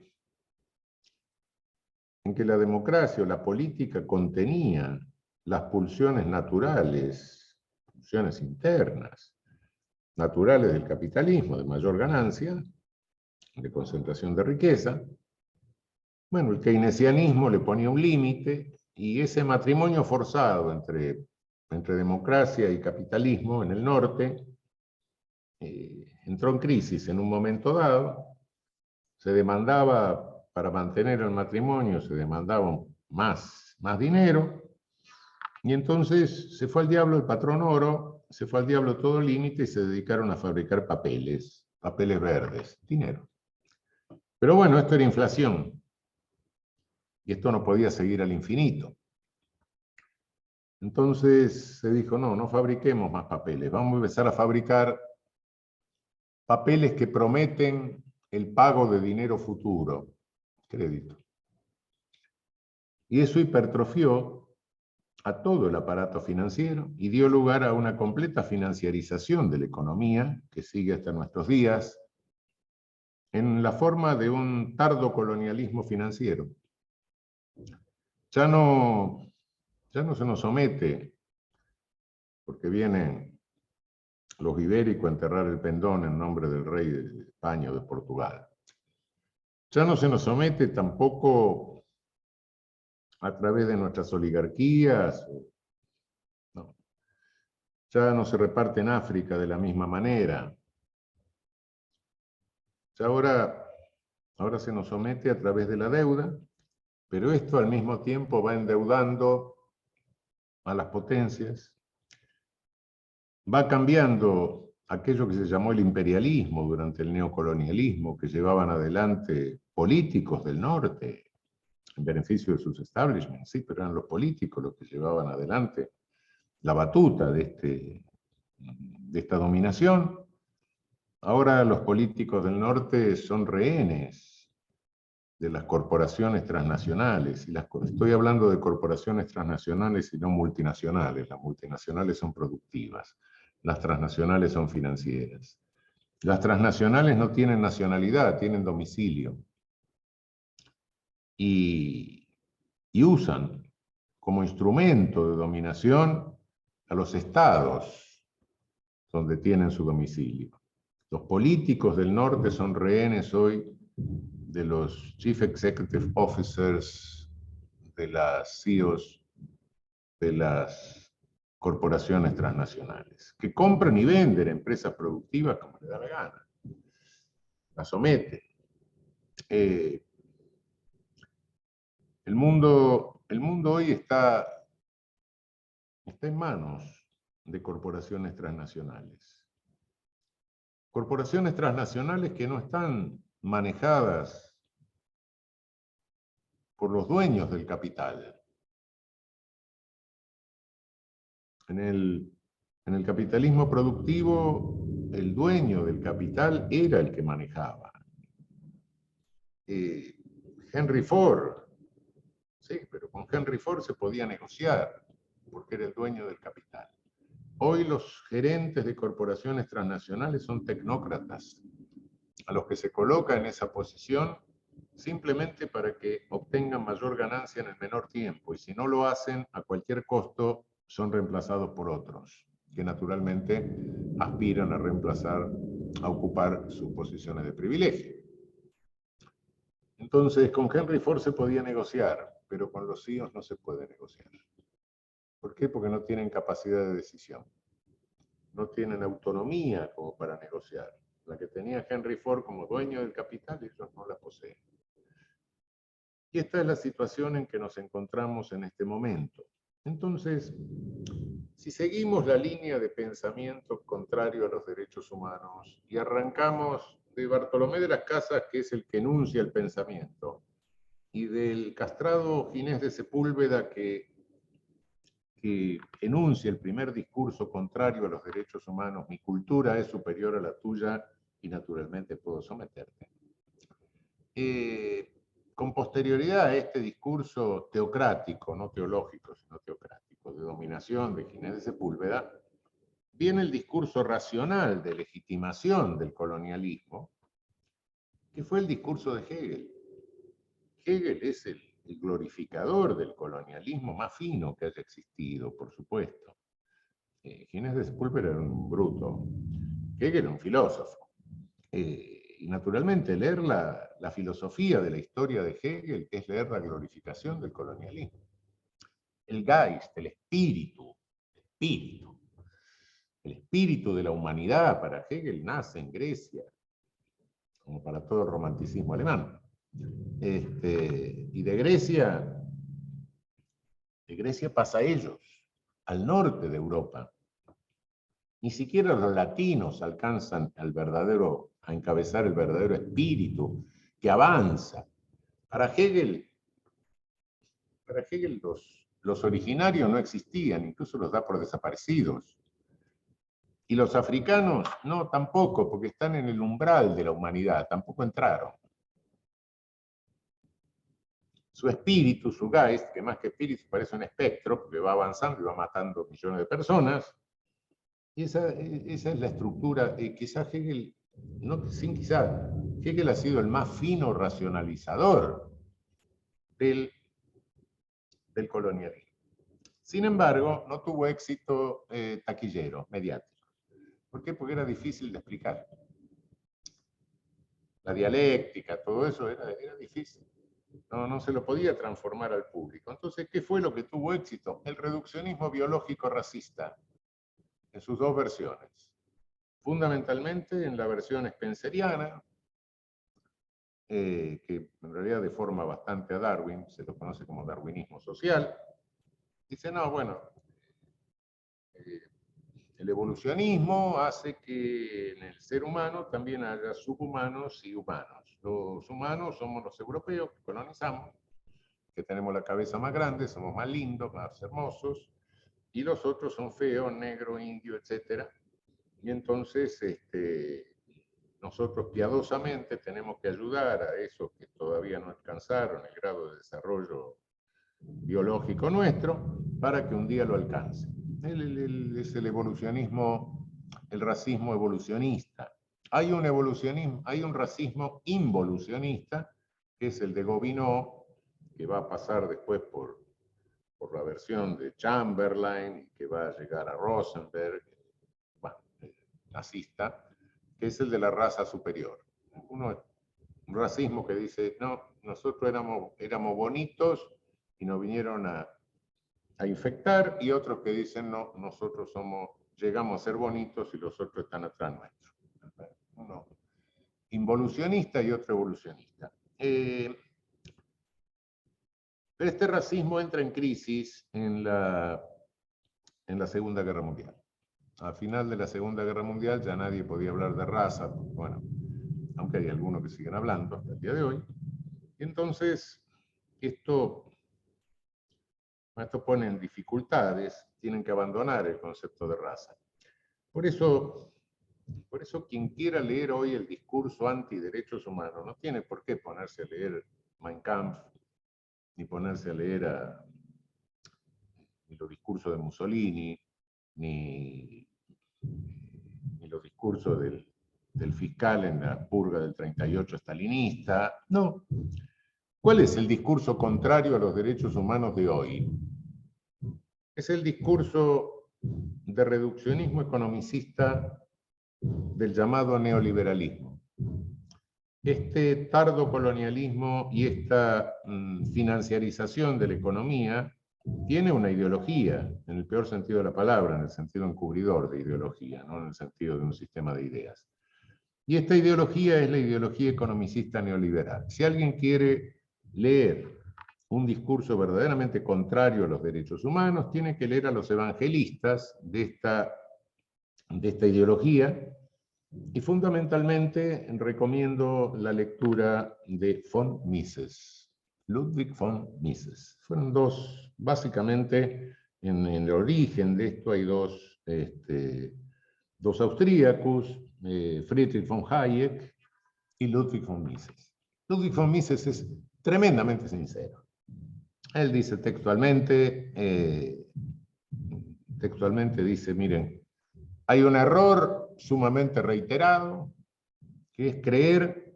la democracia o la política contenía las pulsiones naturales, pulsiones internas, naturales del capitalismo, de mayor ganancia, de concentración de riqueza. Bueno, el keynesianismo le ponía un límite y ese matrimonio forzado entre democracia y capitalismo en el norte entró en crisis en un momento dado. Se demandaba, para mantener el matrimonio, se demandaba más dinero, y entonces se fue al diablo el patrón oro, se fue al diablo todo límite y se dedicaron a fabricar papeles verdes, dinero. Pero bueno, esto era inflación, y esto no podía seguir al infinito. Entonces se dijo, no fabriquemos más papeles, vamos a empezar a fabricar papeles que prometen el pago de dinero futuro, crédito. Y eso hipertrofió a todo el aparato financiero y dio lugar a una completa financiarización de la economía, que sigue hasta nuestros días, en la forma de un tardo colonialismo financiero. Ya no se nos somete, porque vienen los ibéricos a enterrar el pendón en nombre del rey de España o de Portugal. Ya no se nos somete tampoco a través de nuestras oligarquías. No. Ya no se reparte en África de la misma manera. Ya ahora se nos somete a través de la deuda, pero esto al mismo tiempo va endeudando a las potencias, va cambiando aquello que se llamó el imperialismo durante el neocolonialismo, que llevaban adelante políticos del norte, en beneficio de sus establishments, sí, pero eran los políticos los que llevaban adelante la batuta de esta dominación. Ahora los políticos del norte son rehenes de las corporaciones transnacionales. Estoy hablando de corporaciones transnacionales y no multinacionales. Las multinacionales son productivas, las transnacionales son financieras. Las transnacionales no tienen nacionalidad, tienen domicilio. Y usan como instrumento de dominación a los estados donde tienen su domicilio. Los políticos del norte son rehenes hoy de los Chief Executive Officers, de las CEOs, de las corporaciones transnacionales, que compran y venden empresas productivas como le da la gana. Las someten. El mundo hoy está en manos de corporaciones transnacionales. Corporaciones transnacionales que no están manejadas por los dueños del capital. En el capitalismo productivo, el dueño del capital era el que manejaba. Henry Ford, sí, pero con Henry Ford se podía negociar, porque era el dueño del capital. Hoy los gerentes de corporaciones transnacionales son tecnócratas, a los que se coloca en esa posición simplemente para que obtengan mayor ganancia en el menor tiempo, y si no lo hacen, a cualquier costo son reemplazados por otros, que naturalmente aspiran a reemplazar, a ocupar sus posiciones de privilegio. Entonces, con Henry Ford se podía negociar, pero con los CEOs no se puede negociar. ¿Por qué? Porque no tienen capacidad de decisión. no tienen autonomía como para negociar. La que tenía Henry Ford como dueño del capital, ellos no la poseen. Y esta es la situación en que nos encontramos en este momento. Entonces, si seguimos la línea de pensamiento contrario a los derechos humanos y arrancamos de Bartolomé de las Casas, que es el que enuncia el pensamiento, y del castrado Ginés de Sepúlveda, que enuncia el primer discurso contrario a los derechos humanos: mi cultura es superior a la tuya y naturalmente puedo someterte. Con posterioridad a este discurso teocrático, no teológico, sino teocrático, de dominación de Ginés de Sepúlveda, viene el discurso racional de legitimación del colonialismo, que fue el discurso de Hegel. Hegel es el glorificador del colonialismo más fino que haya existido, por supuesto. Ginés de Sepúlveda era un bruto, Hegel era un filósofo. Y naturalmente leer la filosofía de la historia de Hegel es leer la glorificación del colonialismo. El Geist, el espíritu de la humanidad para Hegel nace en Grecia, como para todo el romanticismo alemán. Y de Grecia pasa a ellos, al norte de Europa. Ni siquiera los latinos alcanzan a encabezar el verdadero espíritu que avanza. Para Hegel los originarios no existían, incluso los da por desaparecidos. Y los africanos, no, tampoco, porque están en el umbral de la humanidad, tampoco entraron. Su espíritu, su Geist, que más que espíritu parece un espectro, porque va avanzando y va matando millones de personas. Y esa es la estructura. Quizás Hegel, Hegel ha sido el más fino racionalizador del colonialismo. Sin embargo, no tuvo éxito taquillero, mediático. ¿Por qué? Porque era difícil de explicar. La dialéctica, todo eso era difícil. No se lo podía transformar al público. Entonces, ¿qué fue lo que tuvo éxito? El reduccionismo biológico racista, en sus dos versiones. Fundamentalmente en la versión spenceriana, que en realidad deforma bastante a Darwin, se lo conoce como darwinismo social. Dice, no, bueno, el evolucionismo hace que en el ser humano también haya subhumanos y humanos. Los humanos somos los europeos que colonizamos, que tenemos la cabeza más grande, somos más lindos, más hermosos, y los otros son feos, negro, indio, etc. Y entonces nosotros piadosamente tenemos que ayudar a esos que todavía no alcanzaron el grado de desarrollo biológico nuestro para que un día lo alcancen. Es el evolucionismo, el racismo evolucionista. Hay un racismo involucionista, que es el de Gobineau, que va a pasar después por la versión de Chamberlain, que va a llegar a Rosenberg, bueno, nazista, que es el de la raza superior. Un racismo que dice, no, nosotros éramos bonitos y nos vinieron a infectar, y otros que dicen, no, nosotros llegamos a ser bonitos y los otros están atrás nuestro. Uno involucionista y otro evolucionista. Pero este racismo entra en crisis en la Segunda Guerra Mundial. Al final de la Segunda Guerra Mundial ya nadie podía hablar de raza, bueno, aunque hay algunos que siguen hablando hasta el día de hoy. Y entonces, esto pone en dificultades, tienen que abandonar el concepto de raza. Por eso quien quiera leer hoy el discurso antiderechos humanos no tiene por qué ponerse a leer Mein Kampf, ni ponerse a leer ni los discursos de Mussolini, ni los discursos del fiscal en la purga del 38 stalinista. No. ¿Cuál es el discurso contrario a los derechos humanos de hoy? Es el discurso de reduccionismo economicista del llamado neoliberalismo. Este tardo colonialismo y esta financiarización de la economía tiene una ideología, en el peor sentido de la palabra, en el sentido encubridor de ideología, no en el sentido de un sistema de ideas. Y esta ideología es la ideología economicista neoliberal. Si alguien quiere leer un discurso verdaderamente contrario a los derechos humanos, tiene que leer a los evangelistas de esta ideología, y fundamentalmente recomiendo la lectura de von Mises, Ludwig von Mises. Fueron dos, básicamente, en el origen de esto hay dos austríacos, Friedrich von Hayek y Ludwig von Mises. Ludwig von Mises es tremendamente sincero. Él dice textualmente dice, miren, hay un error sumamente reiterado, que es creer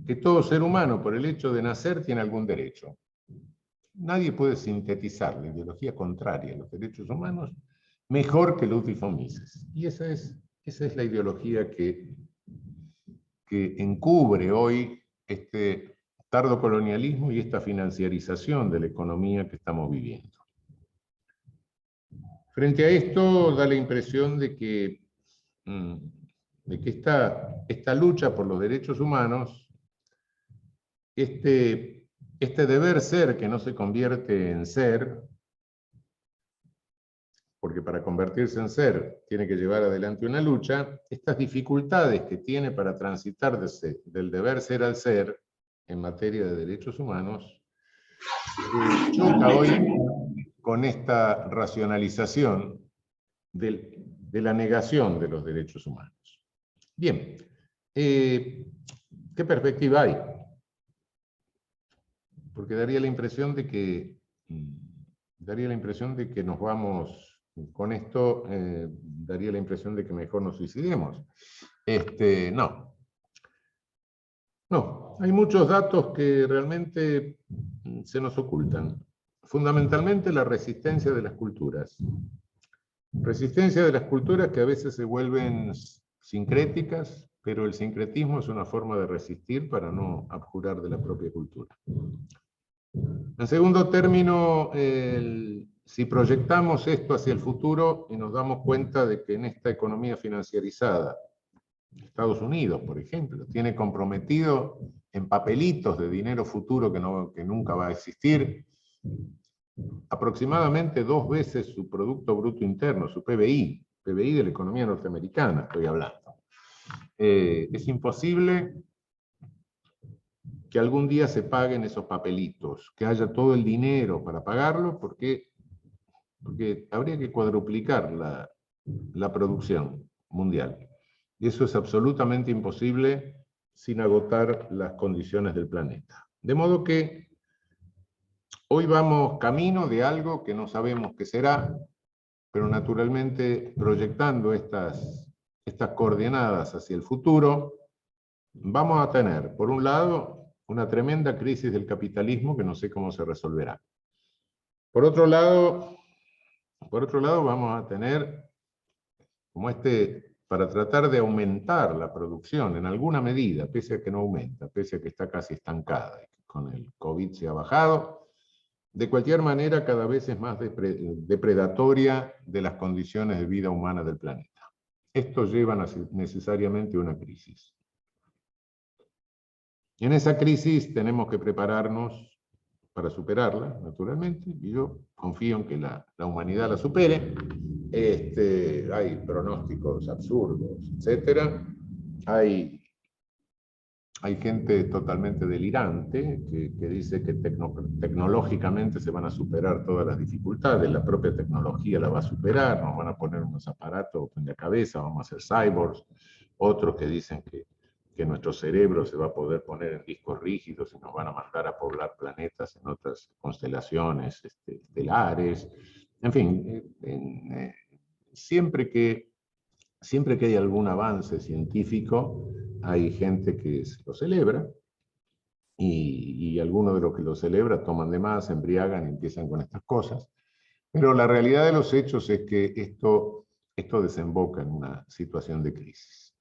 que todo ser humano, por el hecho de nacer, tiene algún derecho. Nadie puede sintetizar la ideología contraria a los derechos humanos mejor que Ludwig von Mises. Y esa es la ideología que encubre hoy este tardocolonialismo y esta financiarización de la economía que estamos viviendo. Frente a esto, da la impresión de que esta lucha por los derechos humanos, este deber ser que no se convierte en ser, porque para convertirse en ser tiene que llevar adelante una lucha, estas dificultades que tiene para transitar del deber ser al ser en materia de derechos humanos, choca hoy con esta racionalización de la negación de los derechos humanos. Bien, ¿qué perspectiva hay? Porque daría la impresión de que nos vamos, con esto daría la impresión de que mejor nos suicidemos. No, hay muchos datos que realmente se nos ocultan. Fundamentalmente la resistencia de las culturas. Resistencia de las culturas que a veces se vuelven sincréticas, pero el sincretismo es una forma de resistir para no abjurar de la propia cultura. En segundo término, si proyectamos esto hacia el futuro y nos damos cuenta de que en esta economía financiarizada, Estados Unidos, por ejemplo, tiene comprometido en papelitos de dinero futuro que nunca va a existir, aproximadamente 2 veces su Producto Bruto Interno, su PBI de la economía norteamericana, estoy hablando. Es imposible que algún día se paguen esos papelitos, que haya todo el dinero para pagarlos, porque habría que cuadruplicar la producción mundial. Y eso es absolutamente imposible sin agotar las condiciones del planeta. De modo que hoy vamos camino de algo que no sabemos qué será, pero naturalmente proyectando estas coordenadas hacia el futuro, vamos a tener, por un lado, una tremenda crisis del capitalismo que no sé cómo se resolverá. Por otro lado vamos a tener como para tratar de aumentar la producción en alguna medida, pese a que no aumenta, pese a que está casi estancada, y que con el COVID se ha bajado, de cualquier manera cada vez es más depredatoria de las condiciones de vida humana del planeta. Esto lleva necesariamente a una crisis. En esa crisis tenemos que prepararnos para superarla, naturalmente, y yo confío en que la humanidad la supere. Hay pronósticos absurdos, etc. Hay gente totalmente delirante que dice que tecnológicamente se van a superar todas las dificultades, la propia tecnología la va a superar, nos van a poner unos aparatos en la cabeza, vamos a ser cyborgs, otros que dicen que nuestro cerebro se va a poder poner en discos rígidos y nos van a mandar a poblar planetas en otras constelaciones estelares. En fin, siempre que hay algún avance científico, hay gente que lo celebra, y algunos de los que lo celebran toman de más, se embriagan y empiezan con estas cosas. Pero la realidad de los hechos es que esto desemboca en una situación de crisis.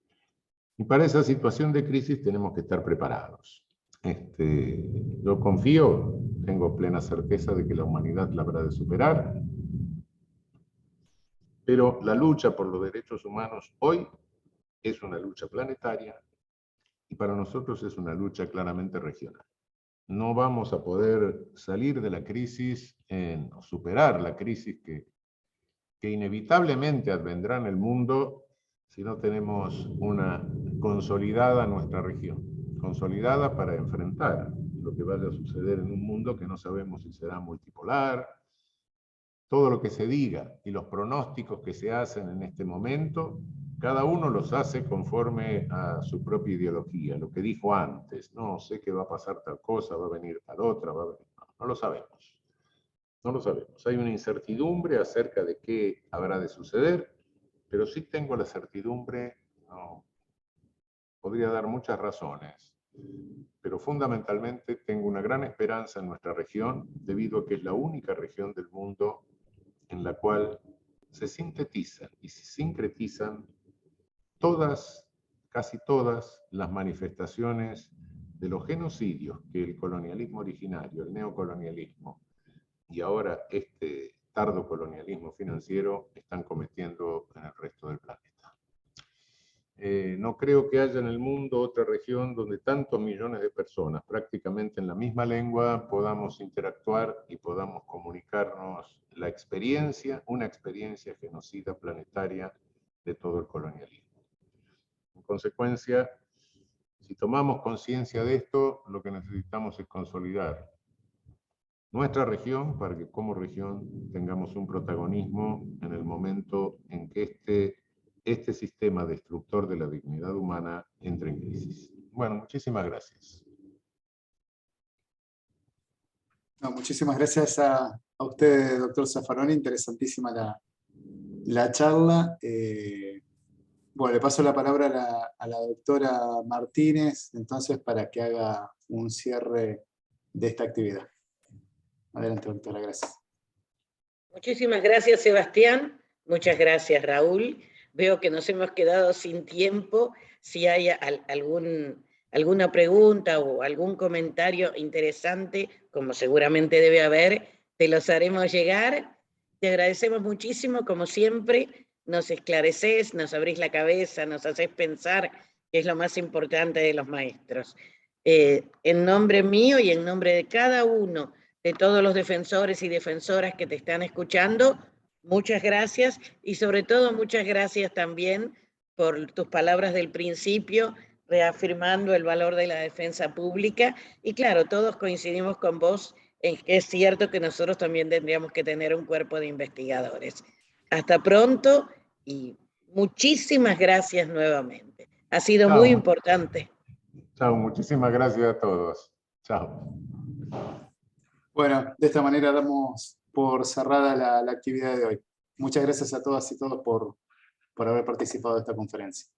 Y para esa situación de crisis tenemos que estar preparados. Yo confío tengo plena certeza de que la humanidad la habrá de superar. Pero la lucha por los derechos humanos hoy es una lucha planetaria y para nosotros es una lucha claramente regional. No vamos a poder salir de la crisis, o superar la crisis que inevitablemente advendrá en el mundo si no tenemos una consolidada nuestra región, consolidada para enfrentar lo que vaya a suceder en un mundo que no sabemos si será multipolar. Todo lo que se diga y los pronósticos que se hacen en este momento, cada uno los hace conforme a su propia ideología, lo que dijo antes, no sé que va a pasar tal cosa, va a venir tal otra, no lo sabemos. No lo sabemos. Hay una incertidumbre acerca de qué habrá de suceder, pero sí tengo la certidumbre, no, podría dar muchas razones, pero fundamentalmente tengo una gran esperanza en nuestra región, debido a que es la única región del mundo en la cual se sintetizan y se sincretizan todas, casi todas, las manifestaciones de los genocidios que el colonialismo originario, el neocolonialismo, y ahora este tardo colonialismo financiero están cometiendo en el resto del planeta. No creo que haya en el mundo otra región donde tantos millones de personas, prácticamente en la misma lengua, podamos interactuar y podamos comunicarnos la experiencia, una experiencia genocida planetaria de todo el colonialismo. En consecuencia, si tomamos conciencia de esto, lo que necesitamos es consolidar nuestra región para que como región tengamos un protagonismo en el momento en que este sistema destructor de la dignidad humana entre en crisis. Bueno, muchísimas gracias. No, muchísimas gracias a usted, doctor Zaffaroni, interesantísima la charla. Bueno, le paso la palabra a la doctora Martínez, entonces, para que haga un cierre de esta actividad. Adelante, doctora, gracias. Muchísimas gracias, Sebastián. Muchas gracias, Raúl. Veo que nos hemos quedado sin tiempo. Si hay alguna pregunta o algún comentario interesante, como seguramente debe haber, te los haremos llegar. Te agradecemos muchísimo, como siempre. Nos esclareces, nos abrís la cabeza, nos haces pensar, que es lo más importante de los maestros. En nombre mío y en nombre de cada uno de todos los defensores y defensoras que te están escuchando, muchas gracias, y sobre todo muchas gracias también por tus palabras del principio, reafirmando el valor de la defensa pública, y claro, todos coincidimos con vos en que es cierto que nosotros también tendríamos que tener un cuerpo de investigadores. Hasta pronto y muchísimas gracias nuevamente. Ha sido muy importante. Chao, muchísimas gracias a todos. Chao. Bueno, de esta manera damos por cerrada la actividad de hoy. Muchas gracias a todas y todos por haber participado de esta conferencia.